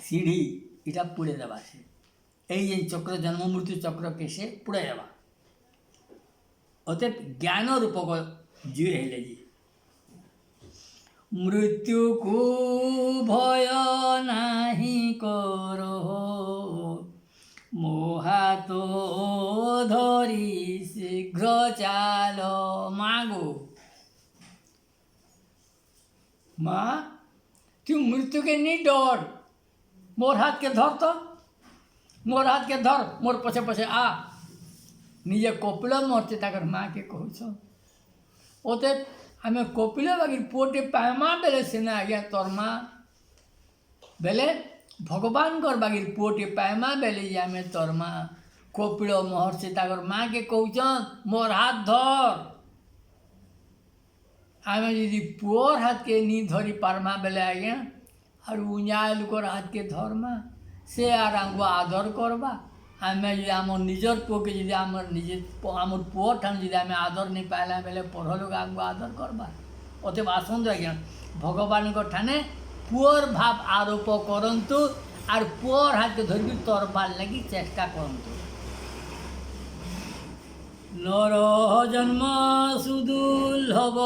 সিঁড়ি, এটা পুড়ে দেওয়া সে এই যে চক্র জন্ম মৃত্যু চক্রকে সে পুড়ে দেওয়া। অতএব জ্ঞান রূপক জুয়ে হেলে যে মৃত্যুকু ভয় নাহি কর, মোহাত ধরি শীঘ্র চাল মাগো। মা তুই মৃত্যুকে নি ডর, মোর হাতকে ধর, তো মোর হাতকে ধর, মোর পছে পছে আ। নিজে কপিল মরছে তাকর মাকে কହୁଛ। অতএব ଆମେ କପିଳ ବାଗିର ପୁଅଟେ ପାଏମା ବେଲେ ସିନା ଆଜ୍ଞା ତୋର ମା ବେଲେ ଭଗବାନଙ୍କର ବାଗିର ପୁଅଟେ ପାଏମା ବେଲେ ଯେ ଆମେ ତୋର ମା। କପିଳ ମହର୍ଷି ତାକର ମାକେ କହୁଛନ୍ ମୋର ହାତ ଧର। ଆମେ ଯଦି ପୁଅର ହାତକେ ନି ଧରି ପାରମା ବେଲେ ଆଜ୍ଞା ଆରୁ ଉଞ୍ଜା ଲୋକର ହାତକେ ଧରମା, ସେ ଆର ଆମକୁ ଆଦର କରବା। ଆମେ ଯଦି ଆମର ନିଜର ପୁଅକେ ଯଦି ଆମର ନିଜେ ଆମର ପୁଅ ଠାରୁ ଯଦି ଆମେ ଆଦର ନେଇ ପାଇଲା ବେଲେ ପର ଲୋକ ଆମକୁ ଆଦର କରବା। ଅତଏବ ଆସନ୍ତୁ ଆଜ୍ଞା ଭଗବାନଙ୍କ ଠାନେ ପୁଅର ଭାବ ଆରୋପ କରନ୍ତୁ, ଆର୍ ପୁଅର ହାତକେ ଧରିକି ତରବାର ଲାଗି ଚେଷ୍ଟା କରନ୍ତୁ। ନର ଜନ୍ମ ସୁଦୁର୍ଲଭ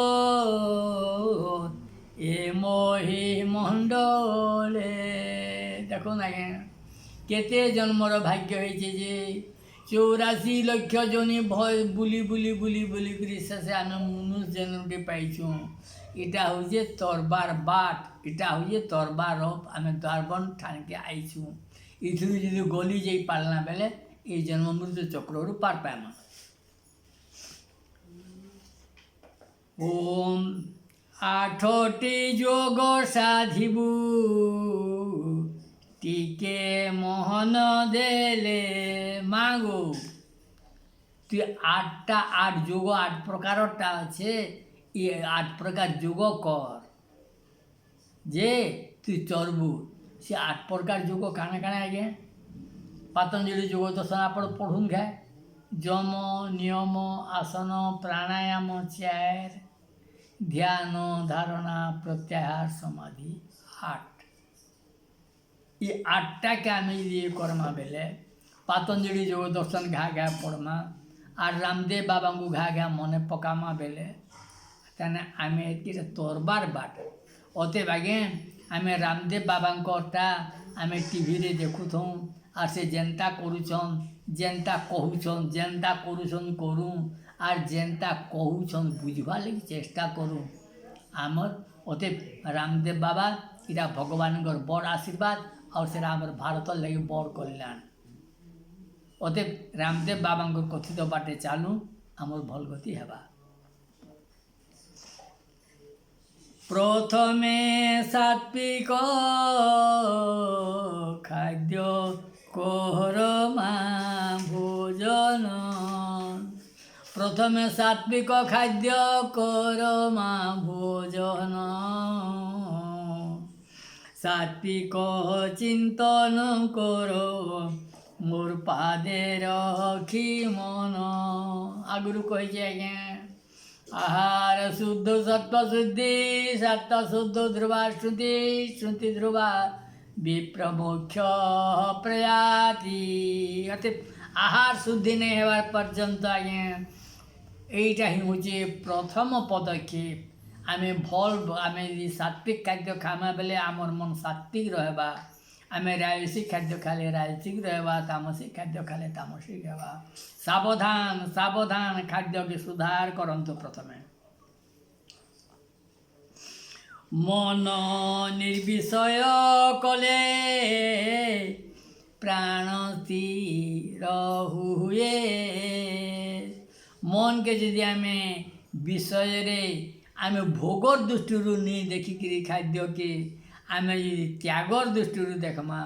ଏ ମହି ମଣ୍ଡଳେ। ଦେଖୁନ୍ ଆଜ୍ଞା କେତେ ଜନ୍ମର ଭାଗ୍ୟ ହେଇছে ଯେ 84 ଲକ୍ଷ ଜନି ବୁଲି ବୁଲି ବୁଲି ବୁଲିକିରି ଶେଷେ ଆମେ ମନୁଷ୍ୟ ଜନ୍ମଟେ ପାଇଛୁଁ। ଇଟା ହଉଛେ ତରବାର ବାଟ, ଇଟା ହଉଛେ ତରବାର ଆମେ ଦ୍ୱାରବନ ଠାଣକେ ଆଇଛୁଁ। ଇଥିରୁ ଯଦି ଗଲି ଯାଇ ପାରିଲା ବେଲେ এই ଜନ୍ମ ମୃତ୍ୟୁ ଚକ୍ରରୁ ପାର ପାଇମା। ଓମ୍ ଆଠଟି ଯୋଗ ସାଧିବୁ, ଟିକେ মোহন দেলে মাগো। তুই আটটা আট যোগ আট প্রকারটা আছে, এই আট প্রকার যোগ কর যে তুই চলবু। সে আট প্রকার যোগ কাଣା কাଣା আজ্ঞা পাতঞ্জলি যোগ দর্শন ଆପଣ পড়ুন ঘায়। যম নিয়ম আসন প্রাণায়াম 4, ধ্যান ধারণা প্রত্যাহার সমাধি 8। ये 8टा के आम ये करमा बेले पातंजलि जोग दर्शन घा घा पढ़मा और रामदेव बाबा को घा घा मने पकामा बेले ताने आम ये तोरबार बाट। अतएव आगे आम रामदेव बाबाटा आम टीवी रे देखुथूँ और से जेनता करुछन जेनता कहूछन जेनता करुछन करूँ और जेनता कहूछन बुझवार लगी चेष्टा करूँ आमर। अतएव रामदेव बाबा इटा भगवान बड़ आशीर्वाद और से भारत लगे बड़ कल्याण। अतएव रामदेव बाबा कथित बाटे चालू आमर भल गति हेबा। प्रथमे सात्विक खाद्य कोरमा भोजन। प्रथमे सात्विक खाद्य कोरमा भोजन। सात्विक चिंतन करो मोर पादे रखी मन। आगुरु कही आज्ञा आहार शुद्ध सत्व शुद्धि सत्व शुद्ध ध्रुवा श्रुति श्रुति ध्रुवा विप्रमोक्ष प्रयाति। अतएव आहार शुद्धि नहीं होवार पर्यंत आज्ञा यहीटा ही हूँ प्रथम पदक्षेप। आमे भल आमे यदि सात्विक खाद्य खामा बेले आमर मन सात्विक रहबा। आमे राजसिक खाद्य खाले राजसिक रहबा, तामसिक खाद्य खाले तामसिक रहबा। सावधान सावधान खाद्य के सुधार करंतु। प्रथमे मन निर्विषय कले प्राण स्थिर हुए। मन के यदि आमे विषय रे आमे भोगर दृष्टि नहीं देखिकी खाद्य के आमे त्यागर दृष्टि देखमा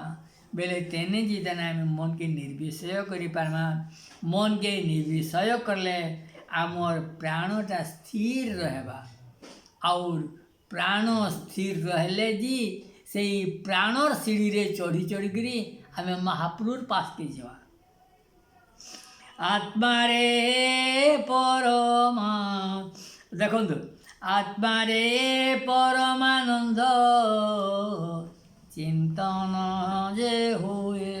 बेले तेने जितना आमे मन के निर्विषय करि पारमा। मन के निर्विषय करले आमर प्राणटा स्थिर रहबा और प्राण स्थिर रहले जी से प्राणर सीढ़ी रे चढ़ी चढ़ी करी आमे महापुरुष पास के जीवा। आत्मा रे परमा देखो आत्मा रे परमानंद चिंतन जे हुए।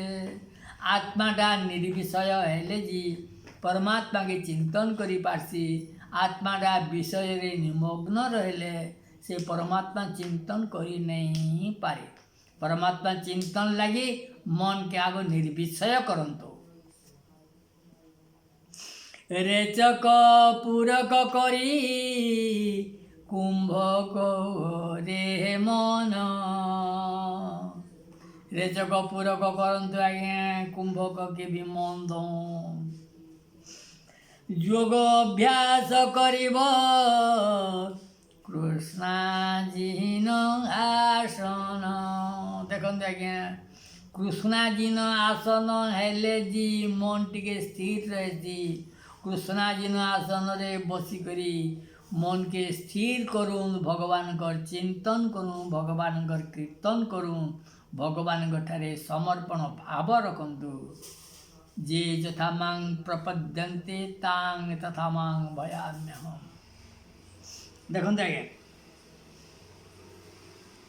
आत्माटा निर्विषय हेले जी परमात्मा के चिंतन करि पारसी। आत्माटा विषय रे निमग्न रहले से परमात्मा चिंतन करि नहीं पारे। परमात्मा चिंतन लगी मन के आगो निर्विषय करंतो। रेचक पूरक करी कुंभक रे मन। रेचक पूरक करंतु आज्ञा कुंभक के भी मन दो। योग अभ्यास करिब कृष्णाजीन आसन। देखते आज्ञा कृष्णाजीन आसन हेले जी मन टिके स्थिर रहे। कृष्णाजीन आसन रे बसिकरी मन के स्थिर करूँ भगवान कर चिंतन करूँ भगवान कर कीर्तन करूँ भगवान ठारे समर्पण भाव रखंतु। जे यथा मांग प्रपद्यन्ते तांग तथा मांग भयाम्यहम्। देखते आज्ञा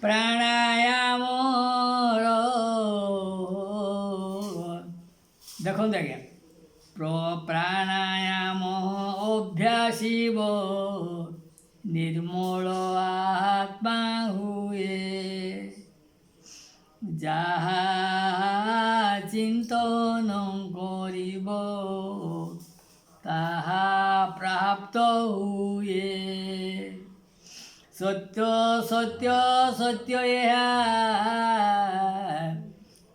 प्राणायाम देखते आज्ञा प्राणायाम अभ्यासीब निर्मल आत्मा हुए। जहा चिंतन करिब ताहा प्राप्त हुए। सत्य सत्य सत्य यहा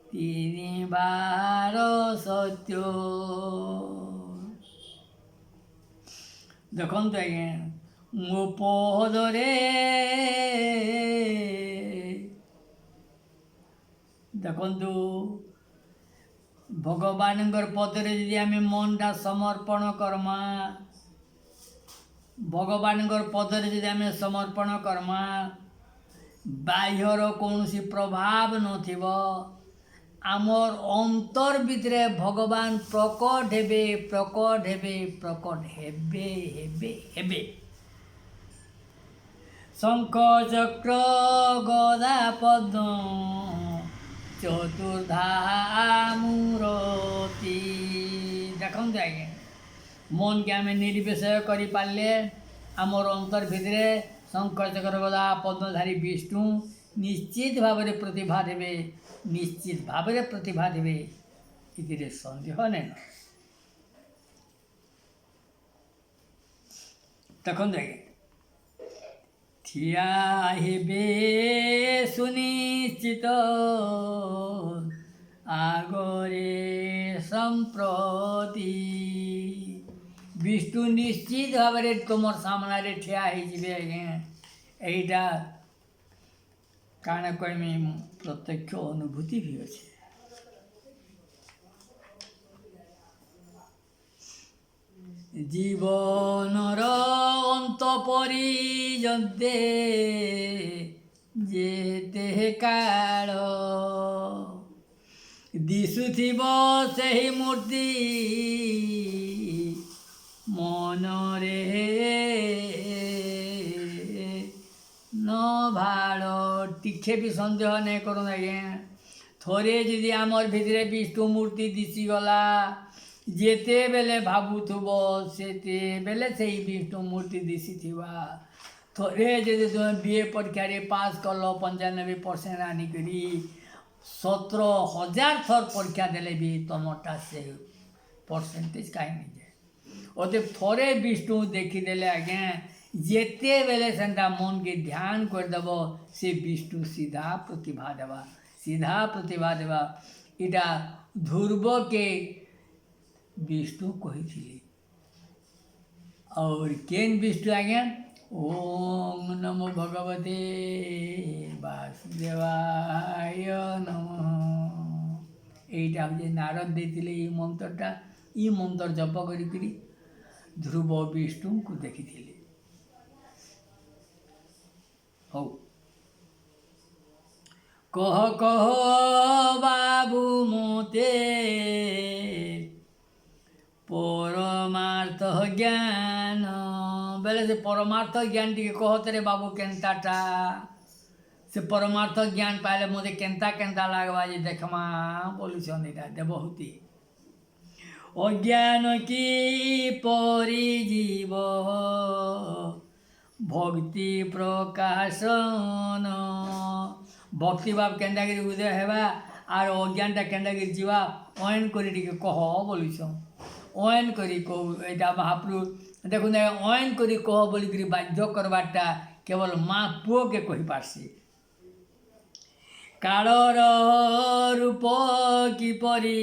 तीन बार सत्य। देखते आज्ञा मो पदरे देखु भगवान पदरे यदि आम मनटा समर्पण करमा भगवान पदरे यदि आम समर्पण करमा बाह्यर कौन प्रभाव नथिब आमर अंतर भितरे भगवान प्रकट हेबे प्रकट हेबे प्रकट हेबे हेबे हेबे। शंख चक्र गदा पद्म चतुर्धा मूर्ति। देखते आज्ञा मन के आम निर्विषय करि पारले आमर अंतर भितरे शंख चक्र गदा पद्मधारी विष्णु निश्चित भाव में प्रतिभा देवे निश्चित भाव में प्रतिभा देवे इतिरे संदेह नहीं। देखते आज्ञा ठिया हेबे सुनिश्चित आगरे संप्रति विष्णु निश्चित भाव में तुम सामने ठिया यहीटा काण कहमी प्रत्यक्ष अनुभूति भी अच्छे। जीवनर अंत परिजन्ते जेते काल दिशुथिब सही मूर्ति मनरे न भाड़ टिके भी संदेह नहीं करूँ आज्ञा थोड़े जदि आमर भितरे विष्णु मूर्ति दिशीगला जेते बेले भावुथुब सेते बेले से विष्णु मूर्ति दिशीथिबा थोड़े जदि तुम बीए परीक्षा पास कल 95% आनिकरी 17,000 थर परीक्षा देले भी तुमटा से परसेंटेज कहीं नहीं जाए और थोड़े विष्णु देखीदेले आज्ञा जेते बेले सेंटा मन के ध्यान करदेव से विष्णु सीधा प्रतिभा देवा इटा ध्रुव के विष्णु कही और केन विष्णु आज्ञा ओम नमो भगवते वासुदेवाय नमः एटा हूँ नारद देते ये मंत्रटा ये मंत्र जप करी ध्रुव विष्णु को देखी हो कह बाबू मोते परमार्थ ज्ञान बेले से परमार्थ ज्ञान टी कहते रे बाबू केन्ताटा से परमार्थ ज्ञान पाइले मते केन्ता लागवा जे देखमा बोलुछन एटा देवहूति अज्ञान की परिजीव भक्ति प्रकाशन भक्ति भाव केन्दागिरी उदय हेबा आर अज्ञानटा केन्दागिरी जीवा अयन करी टिके कह बोलुछ अयन करी कह एटा महाप्रभु देखुन अयन करी कह बोलिकी बाध्य करवाटा केवल माँ पुओ के कही पारसी कालर रूप किपरि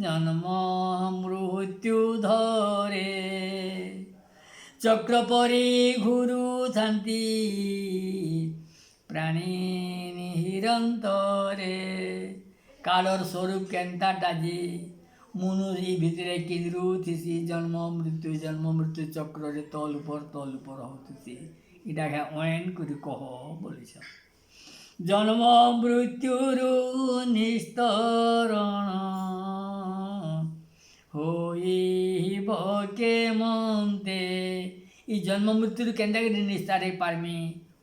जन्म मृत्यु धरे चक्र परी घुरु थांती प्राणी निरंतरे कालर स्वरूप केन्ताटा जे मनुष्य भितरे किंद्रु थीसी जन्म मृत्यु चक्र रे तल ऊपर होती इटा अयन करी कह बोलिछ जन्म मृत्युरु निस्तरण होइब के मनते ई जन्म मृत्यु केन्ता के निस्तार हो पारमी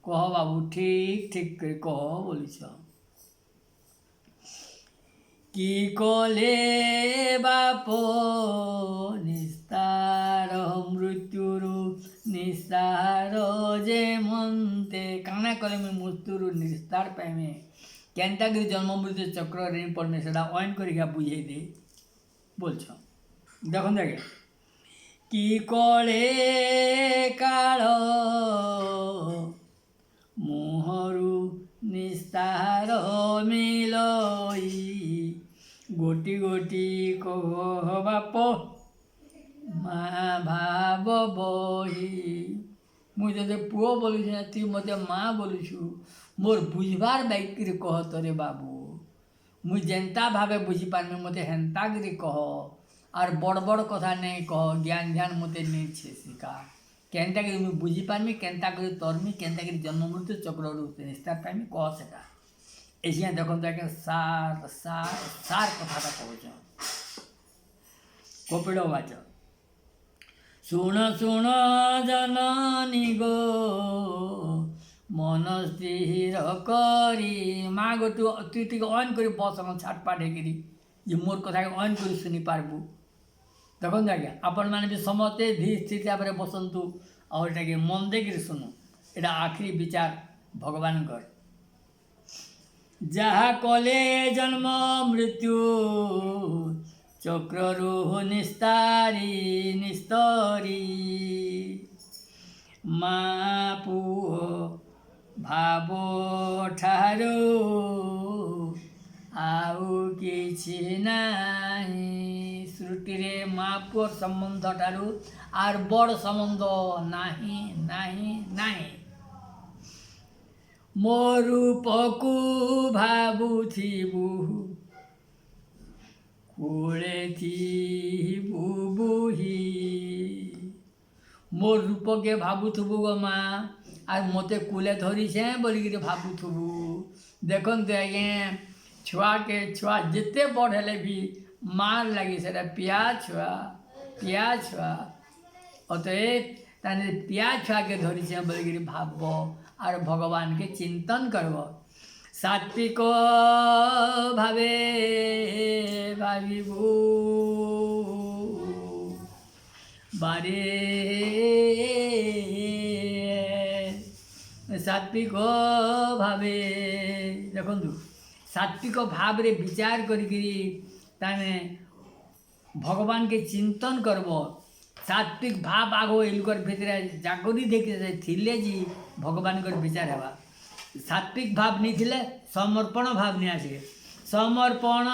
कह बाबू ठीक कर कह बोलिछ कि कले बाप निस्तार मृत्युरु निस्तार जे मनते काना कले मैं मृत्युरु निस्तार पाइमे केन्ता कर जन्म मृत्यु चक्र ऋण पड़मे से अयन कर बुझे दे बोल देखो देखे कि कले काल मुहरु निस्तार मिलई गोटी गोटी कह बाप माँ भाव बही मुझे पुओ बोलुछ ती मत माँ बोलुछु मोर बुझबार दायित्व कह तोरे बाबू मुझ जेन्ता भावे बुझी पारमी मत हेन्ता गिरी कह और बड़ बड़ कथा नहीं कह ज्ञान ध्यान मत नहीं छे सिखा केन्ता करी मुझे बुझी पारमी केन्ता करी तरमी केन्ता करी जन्म मृत्यु चक्र निस्तार पाइमी कह सेटा ऐसे देखो तो सार सार सार कथा कहूँ कपिल वाच शुण शुण जननी गो मन स्थिर करी माँ गो तू अयन कर बसन छाटपाट होगी मोर कथा अयन कर शुणी पार्बू देखो आज्ञा आपण मैंने भी समस्ते धीर स्थिर भाव में बसतु और ये मन देकर शुणु यहाँ आखिरी विचार भगवान कर जहा कले जन्म मृत्यु चक्रु निस्तारी निस्तरी माँ पुओ भाव ठारो ଆଉ କିଛି ନାହିଁ। ସୃଷ୍ଟିରେ ମା ପୁଅ ସମ୍ବନ୍ଧ ଠାରୁ ଆର୍ ବଡ଼ ସମ୍ବନ୍ଧ ନାହିଁ ନାହିଁ ନାହିଁ। ମୋ ରୂପକୁ ଭାବୁଥିବୁ କୋଳେ ଥିବୁ ବୁହି। ମୋ ରୂପକେ ଭାବୁଥିବୁ ଗো ମା আর মতে কুলে ধরিছে বলিকি ভাবুথুবু। দেখন্তু আজ্ঞା ছুয়াকে ছুয়া যেতে বড় হেলে भी মার লাগি সেটা পিয়া ছুয়া অতএব তাহলে পিয়া ছুয়াকে ধরিছে বলিকি ভাবব আর ভগবানকে চিন্তন করব। সাত্বিক ভাবে ভাবিবু বারে ସାତ୍ବିକ ଭାବେ ଦେଖନ୍ତୁ ସାତ୍ବିକ ଭାବରେ ବିଚାର କରିକିରି ତାନେ ଭଗବାନକେ ଚିନ୍ତନ କରବ। ସାତ୍ବିକ ଭାବ ଆଗ ଏଲୁକର ଭିତରେ ଜାଗରି ଦେଖି ଥିଲେ ଯେ ଭଗବାନଙ୍କର ବିଚାର ହେବା। ସାତ୍ବିକ ଭାବ ନେଇଥିଲେ ସମର୍ପଣ ଭାବ ନେଇ ଆସେ। ସମର୍ପଣ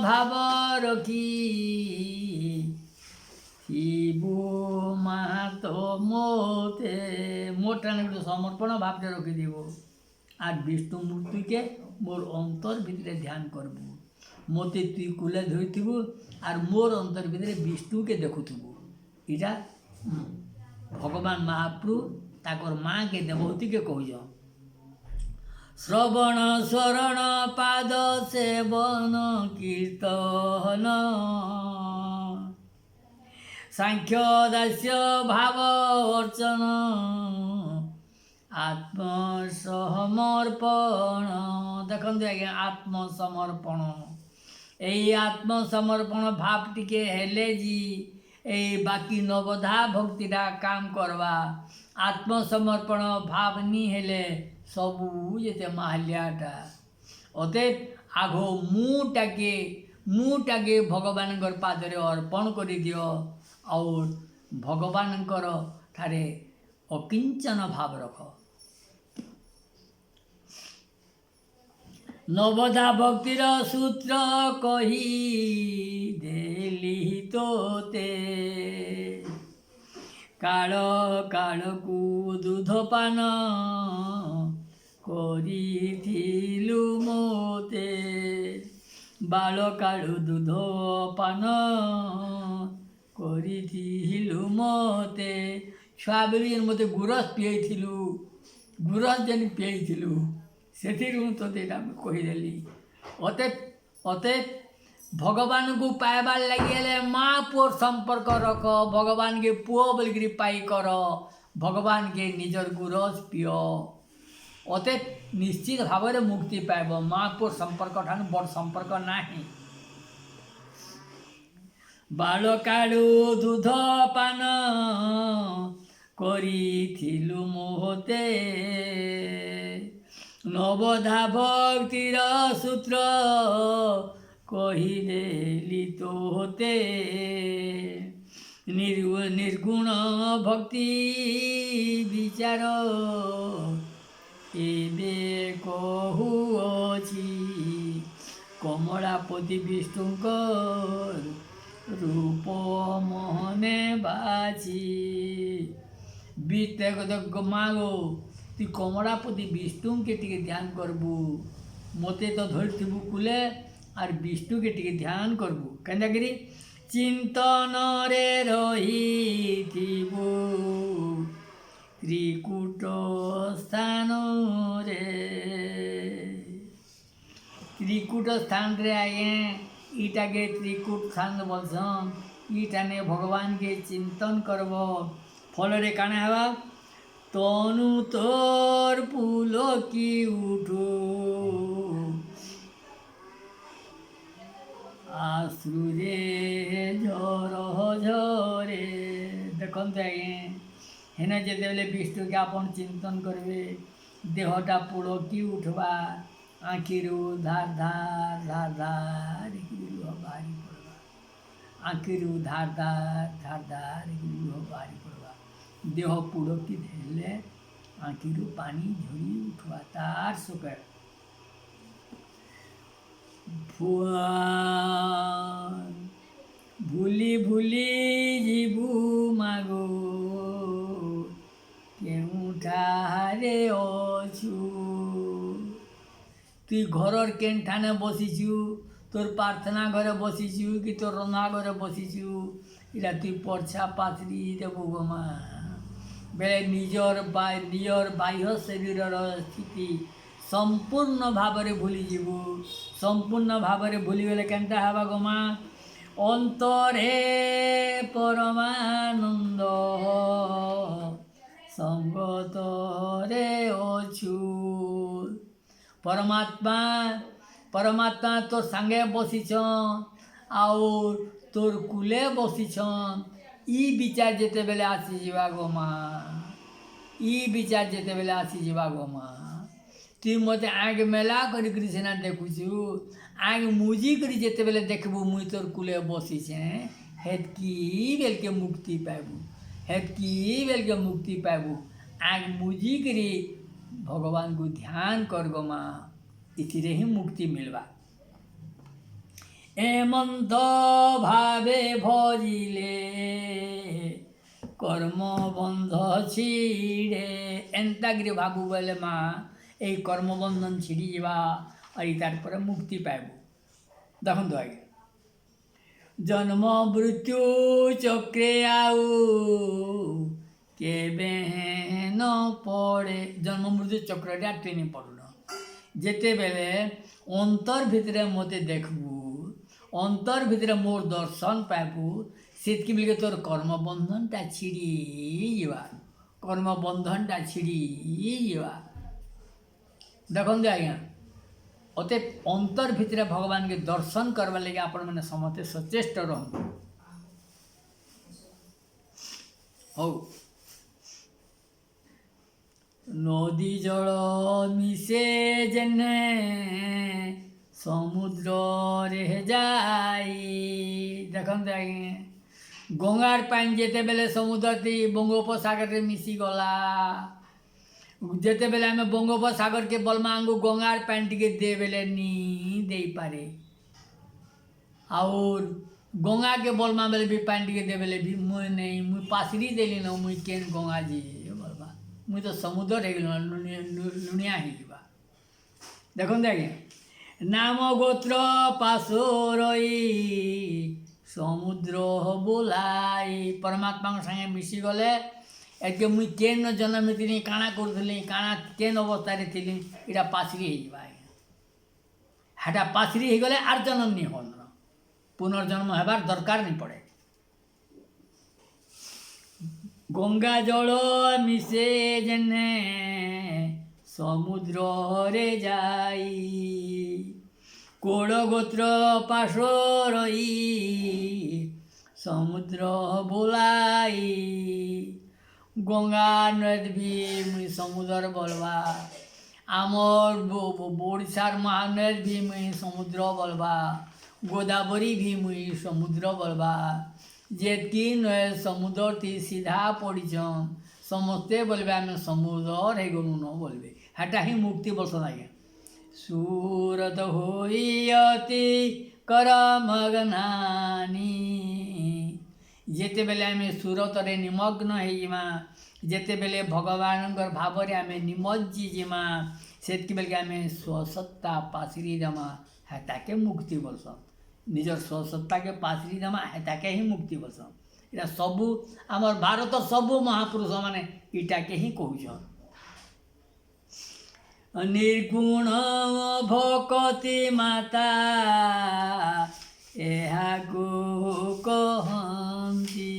ଭାବ ରଖି ଥିବୁ মাহাত মোতে মোটানে সমর্পণ ভাবটা রখি দিব আর বিষ্ণু মূর্তিকে মোর অন্তর ভিতরে ধ্যান করবু। মতে তুই কুলে ধরিথিবু আর মোর অন্তর ভিতরে বিষ্ণুকে দেখুথিবু। এটা ভগবান মহাপ্রভু তাকর মাকে দেবহূতিকে কହୁଛ। শ্রবণ শরণ পাদ সেবন কীর্তন সাংখ্য দাস্য ভাব অর্চন আত্মসমর্পণ। দেখন্তু আজ্ঞା আত্মসমর্পণ এই আত্মসমর্পণ ভাব টিকে হেলে জি এই বাকি নবধা ভক্তিটা কাম করবা। আত্মসমর্পণ ভাব নি হেলে সবু যেতে মাহালিয়াটা। অতএব আগ মুটাকে ভগবানଙ୍କର ପାଦରେ ଅର୍ପଣ କରିଦିଅ ଆଉ ଭଗବାନଙ୍କର ଠାରେ ଅକିଞ୍ଚନ ଭାବ ରଖ। ନବଧା ଭକ୍ତିର ସୂତ୍ର କହି ଦେଲି ତୋତେ କାଳ କାଳକୁ ଦୁଧପାନ କରିଥିଲୁ ମୋତେ। ବାଳ କାଳୁ ଦୁଧ ପାନ କରିଥିଲୁ ମୋତେ। ଛୁଆବେଳୁ ଯେନ୍ ମୋତେ ଗୁରସ୍ ପିଆଇଥିଲୁ ଗୁରସ୍ ଯେନ୍ ପିଆଇଥିଲୁ ସେଥିରୁ ତୋତେ ଏଇଟା କହିଦେଲି। ଅତଏବ ଭଗବାନଙ୍କୁ ପାଇବାର୍ ଲାଗି ହେଲେ ମା ପୁଅର ସମ୍ପର୍କ ରଖ। ଭଗବାନକେ ପୁଅ ବୋଲିକିରି ପାଇ କର। ଭଗବାନକେ ନିଜର ଗୁରସ୍ ପିଅ। ଅତଏବ ନିଶ୍ଚିତ ଭାବରେ ମୁକ୍ତି ପାଇବ। ମା ପୁଅ ସମ୍ପର୍କ ଠାରୁ ବଡ଼ ସମ୍ପର୍କ ନାହିଁ। ବାଳ କାଳୁ ଦୁଧ ପାନ କରିଥିଲୁ ମୋତେ ନବଧା ଭକ୍ତିର ସୂତ୍ର କହିଦେଲି ତୋତେ। ନିର୍ଗୁଣ ଭକ୍ତି ବିଚାର ଏବେ କହୁଅଛି କମଳାପତି ବିଷ୍ଣୁଙ୍କ রূপ মোহনে বাছি। মাগো তুই কমলাপতি বিষ্ণুকে টিকে ধ্যান করবু। মতে তো ধরিথিবু কুলে আর বিষ্ণুকে টিকে ধ্যান করবু। কেন্দ্রগিরি চিন্তনরে রহিথিবু ত্রিকূট স্থানরে। ত্রিকূট স্থাନରେ ଆଜ୍ଞା ଇଟାକେ ତ୍ରିକୂଟ ସ୍ଥାନ ବୋଲସନ୍। ଇଟାନେ ଭଗବାନକେ ଚିନ୍ତନ କରବ। ଫଳରେ କାଣା ହେବା ତନୁ ତୋର ପୁଲକି ଉଠୁ ଆଶ୍ରୁରେ ଝର ଝରେ। ଦେଖନ୍ତୁ ଆଜ୍ଞା ହେନେ ଯେତେବେଳେ ବିଷ୍ଣୁକେ ଆପଣ ଚିନ୍ତନ କରିବେ ଦେହଟା ପୁଳକି ଉଠବା। ଆଖିରୁ ଧାର ଧାର ଧାର ଧାର ଲୁହ ବାହାରି ପଡ଼ବା। ଆଖିରୁ ଧାର ଧାର ଧାର ଧାର ଲୁହ ବାହାରି ପଡ଼ବା। ଦେହ ପୁଳକି ଧରିଲେ ଆଖିରୁ ପାଣି ଝରି ଉଠବା। ତାର ସୁଖ ভুলি ভুলি ଯିବୁ ମାଗୋ କେଉଁଠାରେ ଅଛୁ। তুই ঘরর কেনঠানে বসিছু, তোর প্রার্থনা ঘরে বসিছু কি তোর রন্ধা ঘরে বসিছু, এটা তুই পর্ছা পাথরি দেবু গো মা। বেলে ନିଜର ବାହ୍ୟ ଶରୀରର ସ୍ଥିତି ସମ୍ପୂର୍ଣ୍ଣ ଭାବରେ ଭୁଲିଯିବୁ। ସମ୍ପୂର୍ଣ୍ଣ ଭାବରେ ଭୁଲିଗଲେ କେନ୍ତା ହେବା ଗো ମା। ଅନ୍ତରେ ପରମାନନ୍ଦ ସଙ୍ଗତରେ ଅଛୁ। परमात्मा परमात्मा तोर संगे बसीछन आउर तोर कुले बसीछन। ई विचार जेते बेले आसीजा गो माँ, ई विचार जेते बेले आसीजा गो माँ। तुई मते आग मेला करी सिना देखुछु, आग मुजी करी जेते बेले देखबू मुई तोर कुले बसीछे, हेतकी बेलके मुक्ति पाइबू, हेतकी बेलके मुक्ति पाइबू। आग मुजी करी भगवान को ध्यान कर गो माँ, इतिरे ही मुक्ति मिलवा। एमंत भावे भजिले कर्म बंध छिड़े। एंतागिरी भाबू बोले माँ ये कर्म बंधन छिड़ी जावा और तार पर मुक्ति पाइबू। देखो आगे जन्म मृत्यु चक्रे आऊ केबे न पड़े। जन्म मृत्यु चक्रटा ट्रेन पड़ुन जेते बेले अंतर भितरे मते देखबू, अंतर भितरे मोर दर्शन पाइबू, सेतकी बेले तोर कर्म बंधनटा छिड़ी जावा, कर्म बंधनटा छिड़ी जावा। देखते आज्ञा अते अंतर भितरे भगवान के दर्शन करवा लगे आपण मैंने समस्ते सचेष्ट रहूँ। हो नदी जल मिसे जेने समुद्र रे जाई। देखते आज्ञा गंगार पानी जेते बेले समुद्र थी बंगोपसागर रे मिसी गला, जेते बेले आम बंगोपसागर के बलमा आंगू गंगार पानी टी दे बेले नी दे पारे, और गंगा के बलमा बेले भी पानी टी दे बेले भी मुई नहीं, मुई पासरी देली न मुई केन गंगा जी बलबा, मुई तो समुद्र हो लुणिया हो। देखो आज्ञा नाम गोत्र पाशोरई समुद्र बोलाई। परमात्मा संगे मिसी गले एके मुई केन जन्म थी काଣା करूली काଣା केन अवस्था थी इटा पासरी हेटा पासरी हो गले आर जन्म नहीं हो, पुनर्जन्म हेबार दरकार नहीं पड़े। गंगा जल मिसे जेने समुद्र रे जाई कोड़ गोत्र पाशोरई समुद्र बोलाई। गंगा नद भी मुई समुद्र बोलबा, आमर ओडिशार महानद भी मुई समुद्र बोलबा, गोदावरी भी मुई समुद्र बोलबा। जेतकी नद समुद्र थी सीधा पड़ीछन समस्ते बोलबे आम समुद्र है गलु न बोलबे, हेटा ही मुक्ति बोलसन आज्ञा। सूरत होई अति करमग्नानी। जेते बेले आम सूरत रे निमग्न होइमा, जेते बेले भगवान भाव रे आम निमज्जी जिमा, सेतकी बेले आम स्वसत्ता पासरी दमा, हेटाके मुक्ति बोलसन। निजर स्वसत्ता के पासरी दमा हेटाके ही मुक्ति बोलसन। इटा सबू आमर भारत सबू महापुरुष माने इटाके ही कहउछन। निर्गुण भक्ति माता एहाको कहंती।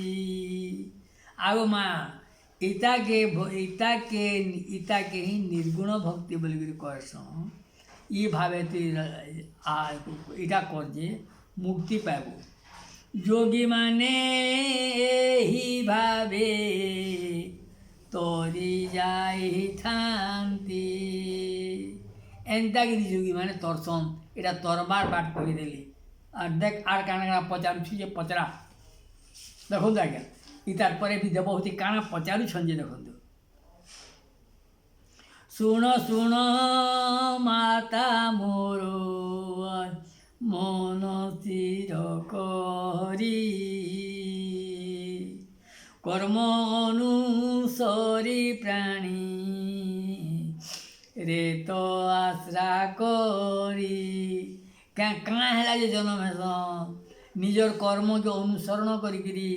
आगो माँ इताके ही निर्गुण भक्ति बोलिक कहसन। ई भावे इटा कर जे मुक्ति पाइबू। जोगी माने ही भावे तोरी जाई थांती। एंतागिरी जोगी माने तरसन इटा तरबार बाट कहीदेली। और देख आर काना पचारूँ जे पचरा देखो आज्ञा इतार पर भी देवहूति काना पचारू छन जे देखो। सुन सुन माता मोर মন স্থির করি কর্ম অনুসরি প্রাণী রে তো আশ্রা করি কাঁ ହେଲା ଯେ ଜନ୍ମ ହେସନ୍ ନିଜର କର୍ମକେ ଅନୁସରଣ କରିକିରି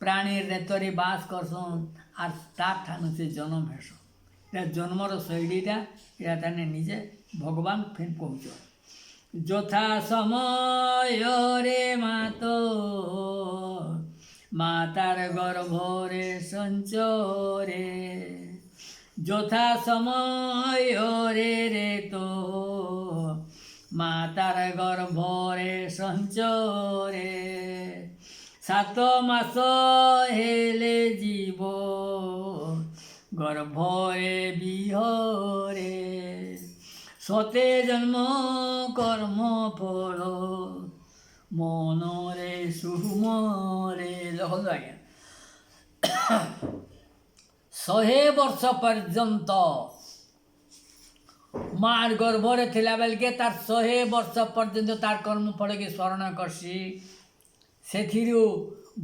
ପ୍ରାଣୀ ରେତରେ ବାସ କରସନ୍ ଆର୍ ତାର୍ ଠାନୁ ସେ ଜନ୍ମ ହେସନ୍ ଏଇଟା ଜନ୍ମର ଶୈଳୀଟା ଏଇଟା ତାନେ ନିଜେ ଭଗବାନ ଫେନ୍ କହୁଛନ୍ ଯଥା ସମୟରେ ମାତାର ଗର୍ଭରେ ସଞ୍ଚରେ ଯଥା ସମୟରେ ରେ ତ মাতার গর্ভরে সঞ্চরে 7 মাস হেলে জীব গর্ভরে বিহরে সতে জন্ম কর্ম ফল মনরে সুমরে লেখନ୍ତୁ ଆଜ୍ଞା 100 ବର୍ଷ ପର୍ଯ୍ୟନ୍ତ মার গর্ভরে থিলা বেলকে তার 100 ବର୍ଷ পর্যন্ত তার কর্মফলকে স্মরণ করছি সেথিরু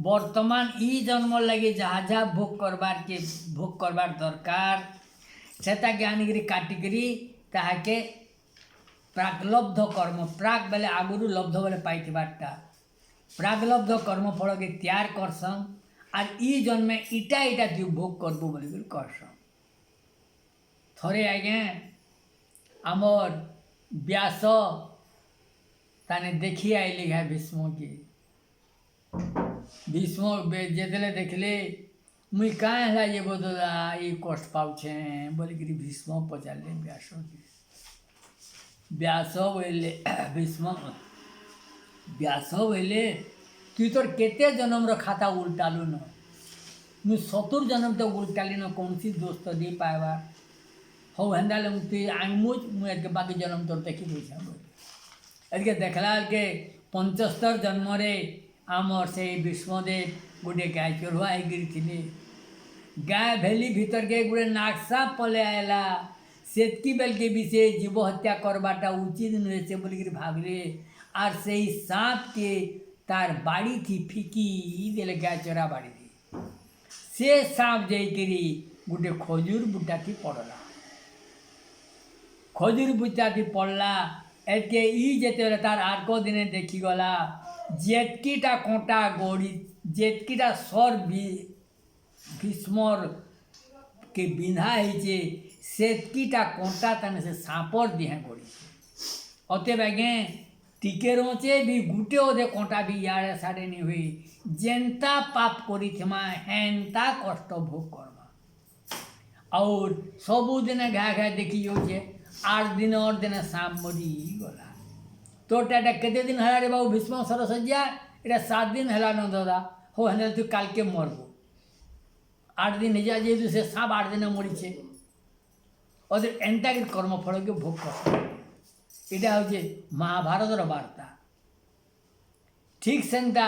বর্তমান ই জন্ম লাগে যাহা যাহা ভোগ করবার দরকার সেটাকে আনিকি কাটিকি তাহাকে প্রাগলব্ধ কর্ম প্রাগ বেলে আগুরু লব্ধ বেলে পাইবারটা প্রাগলব্ধ কর্মফলকে তৈয়ার করসন আর ই জন্মে ইটা তুই ভোগ করবু বলি করসন থরে আজ্ঞা আমার ব্যাস তানে দেখি আইলি ঘা ভীষ্মকে ভীষ্ম যেতলে দেখলে মুই কাঁ ହେଲା ଯେ ବୋଦା ଇ କଷ୍ଟ ପାଉଛେ ବୋଲିକିରି ଭୀଷ୍ମ ପଚାରିଲେ ବ୍ୟାସକେ ବ୍ୟାସ ବୋଇଲେ ବ୍ୟାସ ବୋଇଲେ তুই তোর কেতে জন্মর খাতা উল্টালু ন মুই 70 জন্ম তো উল্টালি ন কৌনসি দোষ তো দিয়ে পাইবার হো হেন্দালে তুই আইমুজ মুই একে বাকি জন্ম তোর দেখি বুঝা বলি এদিকে দেখলা কে 75 জন্মরে আমার সেই ভীষ্মদেব গোটে গাই চড়ুয়া ହେଇକିରି ଗାଁ ଭେଲି ଭିତରକେ ଗୋଟେ ନାଗସାପ ପଳେଇ ଆଇଲା ସେତ୍କି ବେଲକେ ବି ସେ ଜୀବ ହତ୍ୟା କରବାଟା ଉଚିତ ନୁହେଁ ସେ ବୋଲିକିରି ଭାବିଲେ ଆର୍ ସେଇ ସାପକେ ତାର ବାଡ଼ିଥି ଫିକି ଦେଲେ ଗାଁ ଚରା ବାଡ଼ିଥି ସେ ସାପ ଯାଇକିରି ଗୋଟେ ଖଜୁର ବୁଟାଥି ପଡ଼ଲା ଖଜୁର ବୁଟାଥି ପଡ଼ଲା ଏକେ ଇ ଯେତେବେଳେ ତାର ଆଗ ଦିନେ ଦେଖିଗଲା ଯେତ୍କିଟା କଣ୍ଟା ଗଡ଼ି ଯେତ୍କିଟା ସର୍ ভীষ্মর কে বিঁধা হয়েছে সেতকিটা কଣ୍ଟା তানে সে সাপর দিহে গড়িছে অতএব আজ্ঞে টিকে রোচে বি গুটে ওদে কଣ୍ଟା বি ইয়াড়ে সাড়ে নি হুই যেন্তা পাপ করিথিমা হেন্তা কষ্ট ভোগ করবা আর ସବୁদিনে ঘা ঘা দেখি যাচ্ছে 8 দিন और দিনে সাপ মরি গলা তোরটা এটা কেতে দিন হেলা রে বাবু ভীষ্ম সরসজ্জা এটা 7 দিন হেলা ন দাদা হো হেলে তুই কালকে মরবো 8 দিন হয়ে যায় যেহেতু সে সাপ 8 দিনে মরিছে ওদের এন্টাকে কর্মফলকে ভোগ করতে এটা হচ্ছে মহাভারতের বার্তা ঠিক সেটা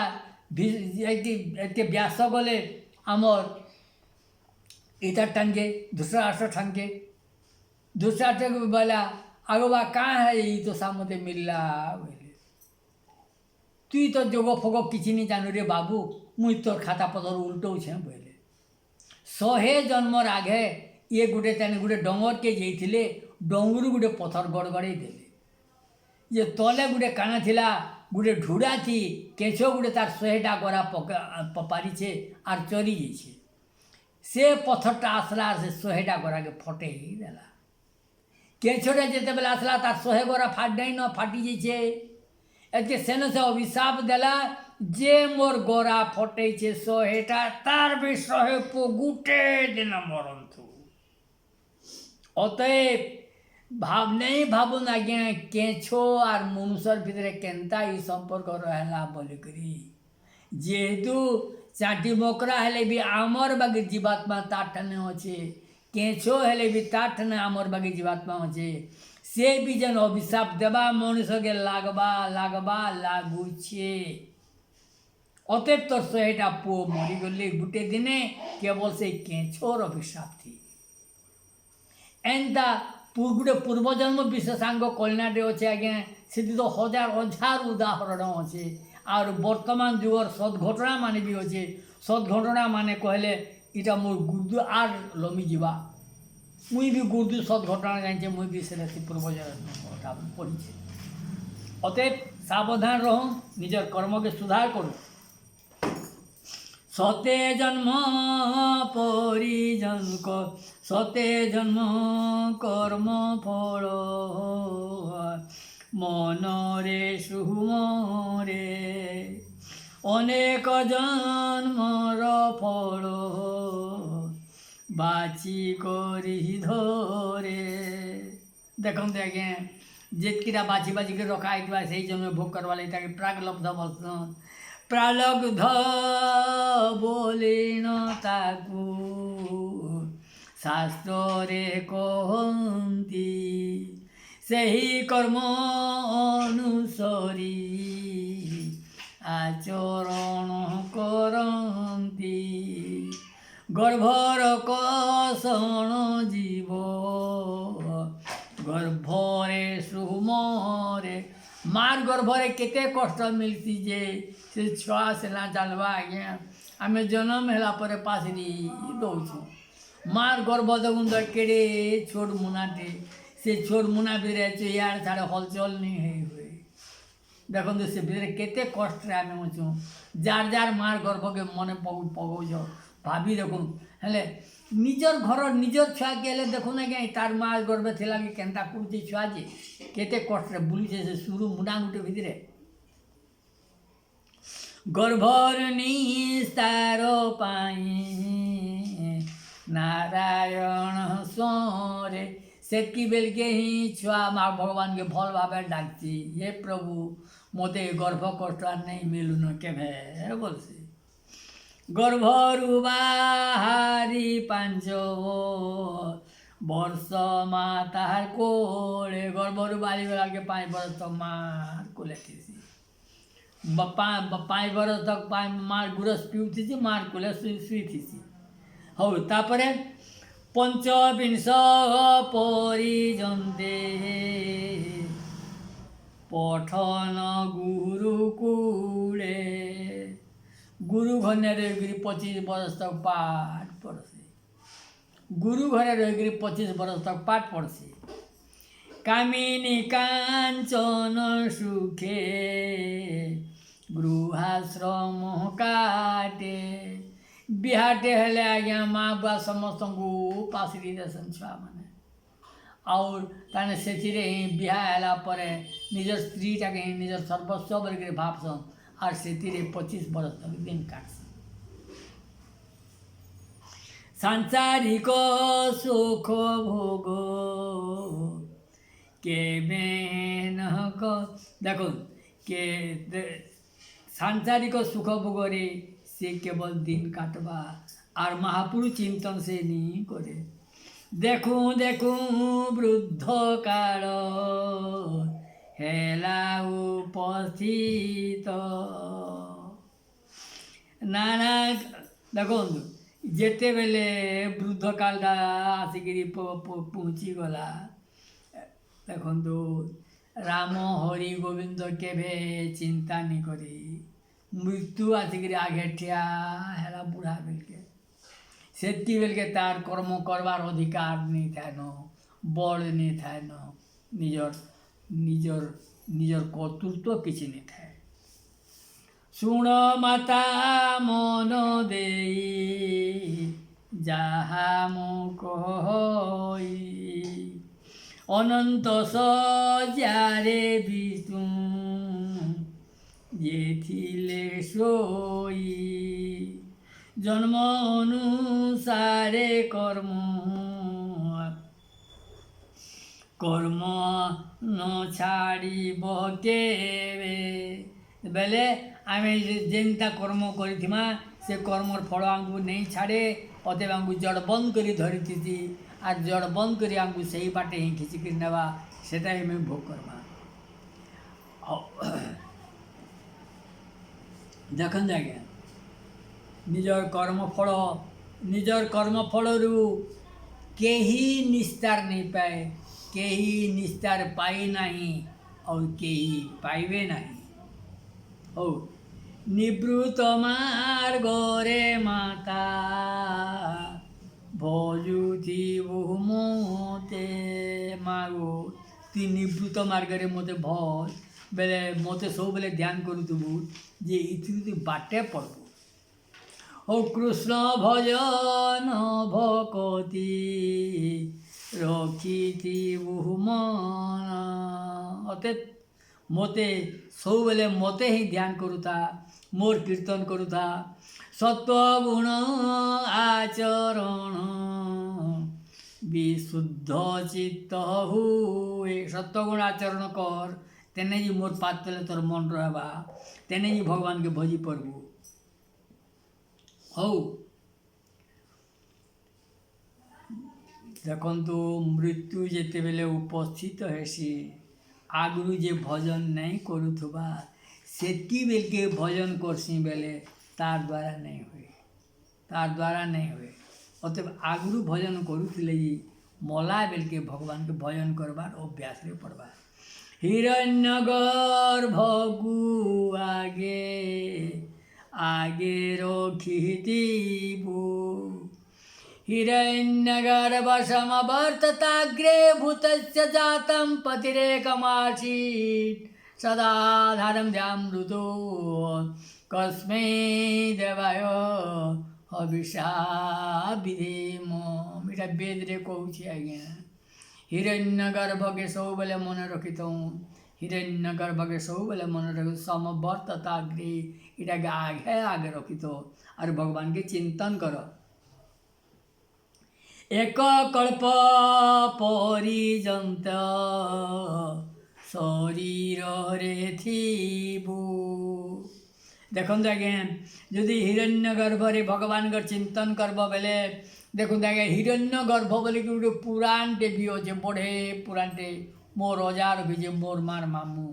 এতে ব্যাস গলে আমার ইটার টানকে ধূসরাষ্ট্র ঠানকে ধূসরাষ্ট্র বলা আগবা কাঁ হ্যাঁ এই তো সামনে মিললা বলে তুই তো যোগ ফোগ কিছু নি জানু রে বাবু মুই তোর খাতা পতর উল্টৌছে বলে 100 জন্মর আগে ইয়ে গোটে তেনে গোটে ডঙ্গরকে যাইলে ডঙ্গুরু গোটে পথর গড়গড়াই দেলে যে তলে গোটে কানা লা গোটে ঢুড়া থি কেঁচ গোটে তার 100টা গড়া পারিছে আর চরি যাইছে সে পথরটা আসলা আর সে 100টা গড়াকে ফটেই দেলা কেঁচটা যেতবেলে আসলা তার 100 গড়া ফাটাই ন ফাটি যাইছে এতে সেনে সে অভিশাপ দেলা যে মোর গোড়া ফটেছে 100টা তার বি 100 পো গুটে দিন মরন্তু অতএব নেই ভাবুন আজ্ঞা কেঁছো আর মনুষ্যর ভিতরে কেনতা এই সম্পর্ক রহলা বলিকি যেহেতু চাটি মকরা হলে বি আমার বাকি জীবাত্মা তার ঠানে অছে কেঁছো হলে বি তার ঠানে আমার বাকি জীবাত্মা অছে সে বি যেন অভিশাপ দেবা মনুষ্যকে লাগবা লাগুছে অতএব তোর 100টা পুଅ মরিগলে গোটে দিনে কেবল সেই কেঁছোর অভিশাপ থি এন্তা গোটে পূর্বজন্ম বিশেষাঙ্গ কল্যাণে অছে আজ্ঞা ସେଠି ତ ହଜାର ହଜାର ଉଦାହରଣ ଅଛେ। আর বর্তমান যুগর সৎঘটনা মানে বি অছে। সৎঘটনা মানে কহলে এটা মোর গুরুদু আর লমি যা মুই বি গুরুদু সৎঘটনা জানিছে, মুই বি সেটা পূর্বজর পড়িছে। অতএব সাবধান রহ, নিজের কর্মকে সুধার করো। সতে জন্ম পরিজন সতে জন্ম কর্ম ফল মনরে সুমরে অনেক জন্মর ফল বাছি করি ধরে। দেখুন আজ্ঞা যেতকিটা বাছি বাছিকে রখা হয়েଥିବା সেই জন্য ভোগ করবার লাগে তাকে প্রাগলব্ধ বলসন। প্রালব্ধ বলিন তাকু শাস্ত্রে কহନ୍ତି ସେହି কর্ম অনুসরি আচরণ করନ୍ତି। গর্ভর কষণ জীব গর্ভরে সুমরে। মার গর্ভরে কেতে কষ্ট মিলছি যে ସେ ଛୁଆ ସିନା ଚାଲ୍ବା ଆଜ୍ଞା। ଆମେ ଜନ୍ମ ହେଲା ପରେ ପାସରି ଦଉଛୁ। ମାର୍ ଗର୍ଭ ଦେଖୁନ୍ ତ କେଡ଼େ ଛୋଟ ମୁନାଟେ, ସେ ଛୋଟ ମୁନା ଭିତରେ ଇଆଡ଼େ ସିଆଡ଼େ ହଲଚଲ୍ ନି ହେଇ ହୁଏ। ଦେଖନ୍ତୁ ସେ ଭିତରେ କେତେ କଷ୍ଟରେ ଆମେ ଅଛୁଁ। ଯାର ଯାର ମାର୍ ଗର୍ଭକେ ମନେ ପକଉଛ ଭାବି ଦେଖୁନ୍। ହେଲେ ନିଜର ଘର ନିଜର ଛୁଆକେ ହେଲେ ଦେଖୁନ୍ ଆଜ୍ଞା, ତାର ମାଆ ଗର୍ଭେ ଥିଲା କି କେନ୍ତା କରୁଛେ ଛୁଆ ଯେ କେତେ କଷ୍ଟରେ ବୁଲୁଛେ ସେ ସୁରୁ ମୁନା ଗୁଟେ ଭିତରେ। গর্ভর নিস্তার পাই নারায়ণ স্বরে। সেতকি বেলকে হি ছুয়া মা ভগবানকে ভাল ভাবে ডাকছি, হে প্রভু মতে গর্ভ কষ্ট আর নেই মিলুন কেভে বলছি। গর্ভরু বাহারি 5 বর্ষ মা তাহার কোলে। গর্ভরু বাড়ি বেলাকে 5 বর্ষ তো মার কোলে থিছি। 5 বরস তক মার গুরস পিউথিছি, মার কোলে শুইথিছি। হଉ তারপরে পঞ্চবিংশ পরিজন্তে পঠন গুরুকুলে। গুরু ঘরে রহিকি 25 বরস তক পাঠ পড়ছি। গুরু ঘরে রহিকি 25 বরস তক পাঠ পড়ছি। কামিনী কাঞ্চন সুখে গৃহাশ্রম কাটে। বিহাটে হেলে আজ্ঞା মা বুଆ ସମସ୍ତଙ୍କୁ ପାଶରି ଦେସନ୍ ଛୁଆମାନେ। ଆଉ ତାମାନେ ସେଥିରେ ହିଁ ବିହା ହେଲା ପରେ ନିଜର ସ୍ତ୍ରୀଟାକେ ହିଁ ନିଜର ସର୍ବସ୍ୱ ବୋଲିକିରି ଭାବସନ୍। ଆର୍ ସେଥିରେ 25 ବରଷ ତକ ଦିନ କାଟସନ୍। ସାଂସାରିକ ସୁଖ ଭୋଗ কেবে নক। দেখুন কে সাংসারিক সুখ ভোগরে সে কেবল দিন কাটবা আর মহাপুরুষ চিন্তন সে নি করে। দেখু দেখু বৃদ্ধ কাল হেলা উপস্থিত। নানা দেখুন যেতেবেলে বৃদ্ধ কালটা আসিকি পৌঁছিগলা। দেখন্তু রাম হরি গোবিন্দ কেবে চিন্তা নি করি মৃত্যু আসিকি আগে ঠিয়া হেলা বুড়া বেলকে। সেতকি বেলকে তার কর্ম করবার অধিকার নেই থাইন, বল নেই থাইন, নিজর নিজর নিজর কর্তৃত্ব কিছু নেই থাকে। শুণ মাতা মন দেই যাহা মু কই অনন্ত সজারে বিষ্ণু যে থিলে সই। জন্ম অনুসারে কর্ম কর্ম ন ছাড়িব কেবে। বেলে আমি যেনটা কর্ম করিথিমা সে কর্মর ফল আমକୁ নেই ছাড়ে। অতএব আমକୁ জড় বন্ধ করে ধরিথিছি আর জড় বন্ধ করে আমକୁ সেই বাটে ହିଁ খিচিকিরি নেবা, সেটাই আমি ভোগ করবা। দেখুন আজ্ঞା ନିଜର କର୍ମଫଳ ନିଜର କର୍ମଫଳରୁ କେହି ନିସ୍ତାର ନେଇପାଏ, କେହି ନିସ୍ତାର ପାଇନାହିଁ। और केही पाइबे नहीं। हो निवृत्त मार्गरे माता भजुथिबु मोते मागो तु निवृत्त मार्गरे मते भज बेले मते सब बेले ध्यान करूथबु जे इथु तु बाटे पड़बू। हो कृष्ण भजन भकति रखिथिबु मन अते मते सब बेले मते ही ध्यान करूता मोर कीर्तन करूता सत्वगुण आचरण विशुद्ध चित्त हुए सत्वगुण आचरण कर तेने जी मोर पात तले तोर मन रहबा तेने जी भगवान के भजी पड़बू। हौ देखंतु मृत्यु जेते बेले उपस्थित हेसी आगु जे भजन नहीं करूथबा सेती बेल के भजन करसी बेले तार द्वारा नहीं हुए तार द्वारा नहीं हुए अतएव आगु भजन करूथिले मला बेल के भगवान के भजन करबार अभ्यास रे पड़बा। हिरण्यगर्भ गु आगे आगे रखिथिबु हिरण्यगर्भ समवर्तताग्रे भूतस्य जातं पतिरेकमासीत् सदाधारं ध्यामृतो कस्मै देवाय हविषा विधेम इटा वेद रे कहूछि आज्ञा। हिरण्यगर्भ के सब बेले मन रखिथूँ हिरण्यगर्भ के सब बेले मन रखी समवर्तताग्रे इटा आगे आगे रखिथ और भगवान के चिंतन कर। एक कल्प परिजंत शरीर रे थीबू देखो आज्ञा जदि हिरण्यगर्भ रे भगवान का चिंतन करब बेले देखो आज्ञा हिरण्यगर्भ बोले कि गोटे पुराणटे भी अच्छे बढ़े पुराणटे मोर अजार भी मोर मार मामू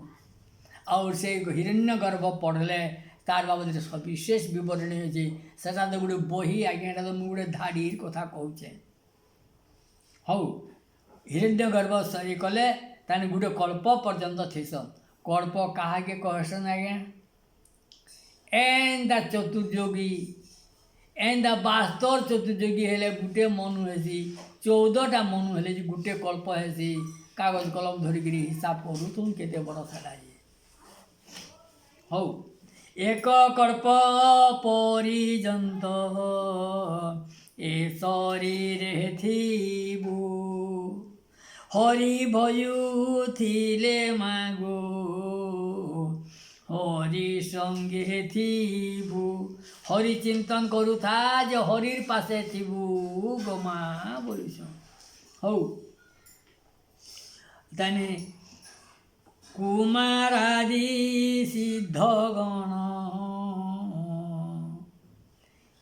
और से हिरण्यगर्भ पढ़ले तार बाबद सविशेष बरणी अच्छे से गोटे बही आज्ञा तो मुझे गोटे धाड़ीर कथा कहचे। हौ हिरण्यगर्भ सरी कले ताने गोटे कल्प पर्यंत थीसन कल्प कहा के कहसन आज्ञा एंदा चतुर्योगी एंदा बास्तर चतुर्योगी हेले गोटे मनु हेसी 14टा मनु हेले गोटे कल्प हेसी कागज कलम धरिक हिसाब करू तुम केते बड़ सारा हौ एक कल्प परिजंत ए शरीर थीबू हरि भयुथिले मागो हरि संगे थीबू हरि चिंतन करू था जो हरिर पासे थीबू गमा बोलिस। हौ ताने कुमारादि सिद्धगण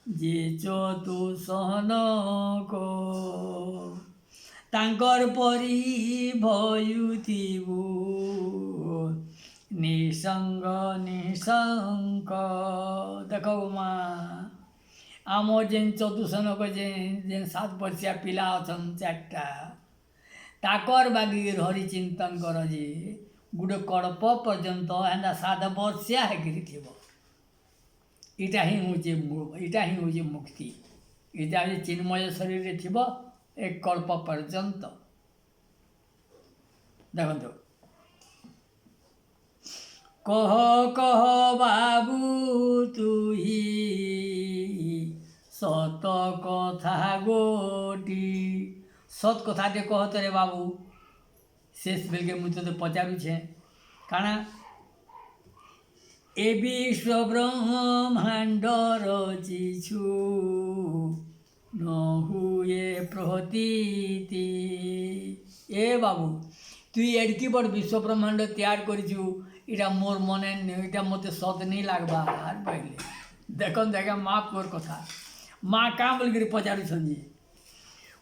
जे चतुसन को तांकर परी भयुथिबू निसंग निशंक देखो माँ आमर जेन चतुसन को जेन 7 वर्षिया पिला अछन 4टा ताकर बागीर हरि चिंतन कर जे गोटे कल्प पर्यंत एंदा 7 वर्षिया हेकि थीबो इटा ही हूँ मुक्ति इटा चिन्मय शरीर रे थीबो एक कल्प पर्यंत। देखो कह कह बाबू तुही सत कथा गोटी सत कथाटे कहत रे बाबू शेष बेल के मुझे तो पचारूछे काना ए विश्व ब्रह्मांड रचिछु न हुए प्रतीति ए बाबू तु एडकी बड़ विश्व ब्रह्मांड तैयार करिछु इटा मोर मने इटा मते सत नहीं लागबा पहले देखन देखा माँ तोर कथा माँ का बोल पचारू छे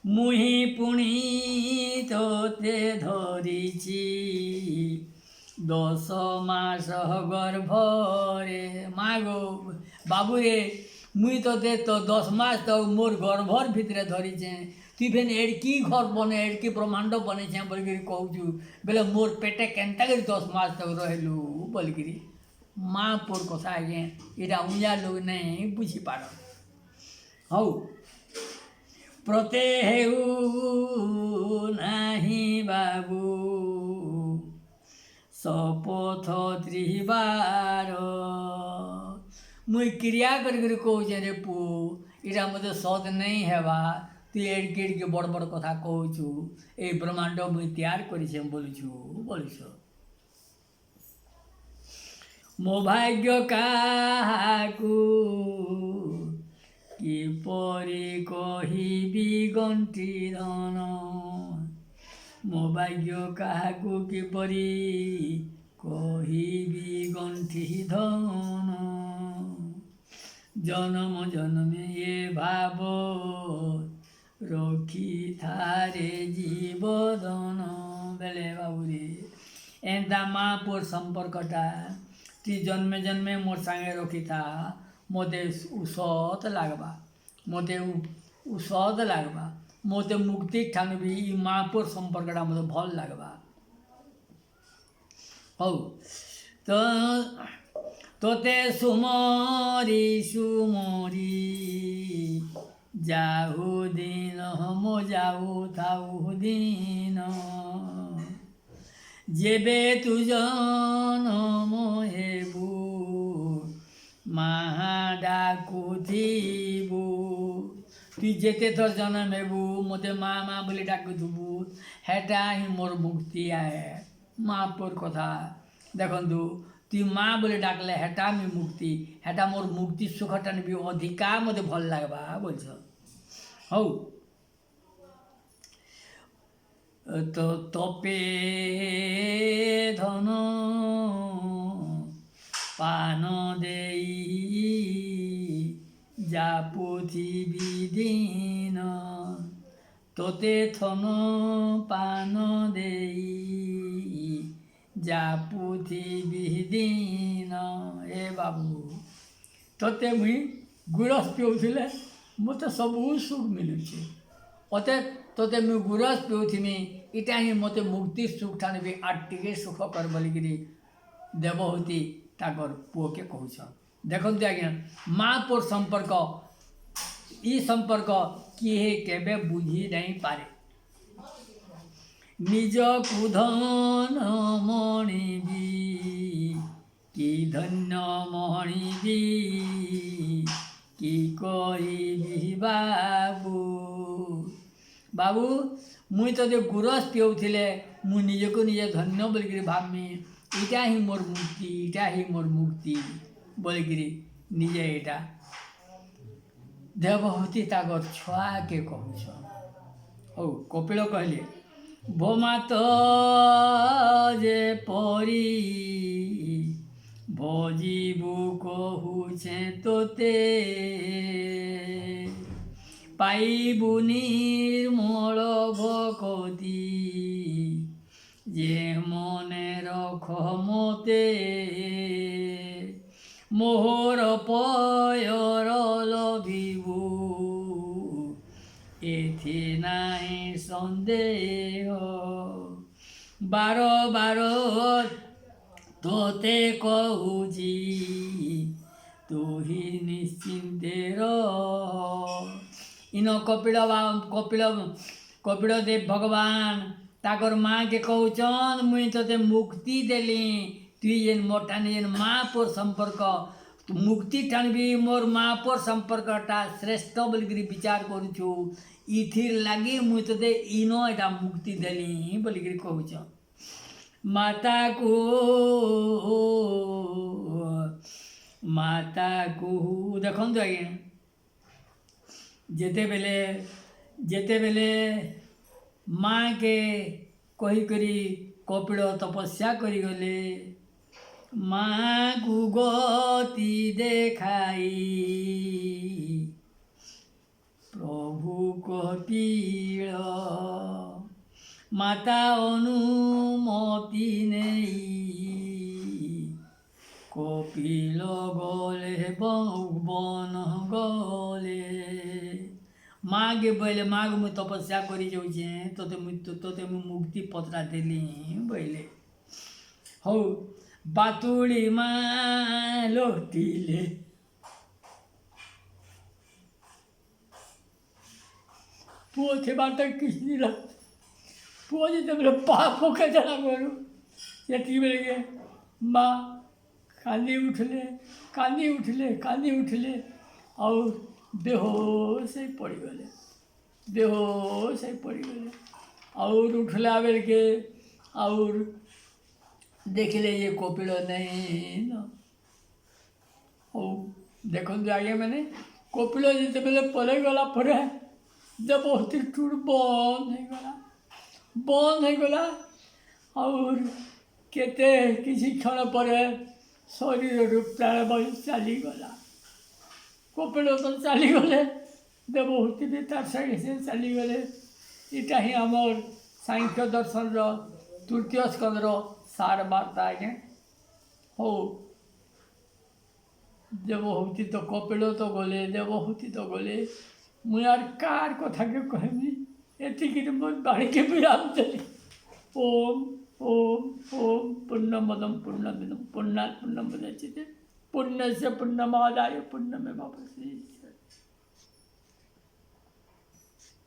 मुही पुणी तोते धरिछि 10 मास गर्भरे माँ गो बाबू रे मुई तोते तो 10 मास तो मोर गर्भर भितरे धरिछे तुई फेन एड़की घर बने एड़की ब्रह्मांड बने बोलिकी कहूँ बेले मोर पेटे केन्ता कर 10 मास तक रहलु बोलिकी माँ पुर कथा आज्ञा यहाँ उजा लोग नहीं बुझीपार हौ प्रत्येहु नाही बाबू शपथ त्रिबार मुई क्रिया कर कहूँ रे पु इटा मत सद नहीं हेबा तु एड़के एड़के बड़ बड़ कथा कहूँ ये ब्रह्मांड मुई तैयार कर बोलुछु मो भाग्य काहाकू किपरि कहिबी गंटी धन मो भाग्य काहाकू किपरि कहिबी गंठी धन जन्म जन्मे ये भाव रखी थारे जीवधन बेले बाबूरे एंता माँ पुर संपर्कटा ती जन्मे जन्मे मोर सांगे रखी था मोते उसत लागबा मोते उसत लागबा मोते मुक्ति ठान भी माँ पुर संपर्कटा मोते भल लागबा हौ तो तोते सुमरी सुमरी जाहु दिन मो जाऊ थाऊ दिन जेबे तु जनम हेबु डाकुथिबु तुई जेते थर जन्म हेबु मते माँ माँ बोली डाकुथुबु हेटा ही मोर मुक्ति आए माँ पुर कथा देखु तुई माँ बोली डाकले हेटा मी मुक्ति हेटा मोर मुक्ति सुखटान भी अधिका मते भल लागबा बोलछ हौ तो तपे धन पान देई जा पृथ्वी दिन तोते थन पान देई जा पृथ्वी दिन ए बाबू तोते मुई गुरस पिउथिले मते सबू सुख मिलुछे अते तोते मुई गुरस पिउथिमी इटा ही मते मुक्ति सुख ठान भी आटिके सुख कर बोलिकी देवहूति ताकर पुओ के कहूछ देखते आज्ञा माँ पुर संपर्क ई संपर्क किए केबे बुझी नहीं पारे निज कुधन मणि भी कि धन्य मणि भी कि कही बाबू बाबू मुई तो गुरस पिउथिले मु निज को निजे धन्य बोलिकी भावमी इटा ही मोर मुक्ति इटा ही मोर मुक्ति बोलिकी निजे इटा देवहूति ताकर छुआ के कहूछ हौ कपिल कहले भो मात जे परी भजीबु कहूछे तोते पाइबु निर्मल भकति जे मने रख मते मोहर पयर लभिबु एथि नाई सन्देह बार बार तोते कहूची तू ही निश्चिंते इन कपिल देव भगवान ताकर माँ के कहूचन मुई तोते मुक्ति देली तुई जेन मोटान जेन माँ पुर संपर्क मुक्ति ठान भी मोर माँ पुर संपर्कटा श्रेष्ठ बोलिकी विचार करुछु इथिर लगी मुई तोते इनो एटा मुक्ति देली बोलिकी कहूच माता को देखु आज्ञा जेते बेले माँ के कही करी कपिल तपस्या करी गले माँ को गति देखाई प्रभु कपिल माता अनुमति नहीं कपिल गले बन गले ମାଗେ ବୋଇଲେ ମାଗ ମୁଇଁ ତପସ୍ୟା କରି ଯାଉଛେ ତୋତେ ମୁଁ ମୁକ୍ତି ପତ୍ରା ଦେଲି ବୋଇଲେ ହଉ ବାତୁଳି ମା ଲୋଟିଲେ ପୁଅ ଥିବାଟା କିଛି ଦିନ ପୁଅ ଯେତେବେଳେ ପାପ କେତେଟା କରୁ ସେତିକି ବେଳକେ ମା କାନ୍ଦି ଉଠିଲେ ଆଉ ବେହୋସ ହେଇ ପଡ଼ିଗଲେ और उठला बेल के और देखिले ये कपिल नहीं न और देखते आगे मैंने कपिल जिते बेले पलि गला पर देवहूति टूर बंद हो गला और केते किसी क्षण पर शरीर प्राण बही चलीगला कपिल तो चलीगले देवहूति भी तार संगे से चलीगले इटा ही आमर सांख्य दर्शन तृतीय स्कंदर सार वार्ता आज्ञा हो देवहूति तो कपिल तो गले देवहूति तो गले मुझे यार कार कथा के कहमी एतिक मोर बाड़ी के विराम चली ओम ओम ओम पूर्णमदम पूर्णमिदम पूर्णात् पूर्णमुदच्यते पूर्णस्य पूर्णमादाय पूर्णमेवावशिष्यते।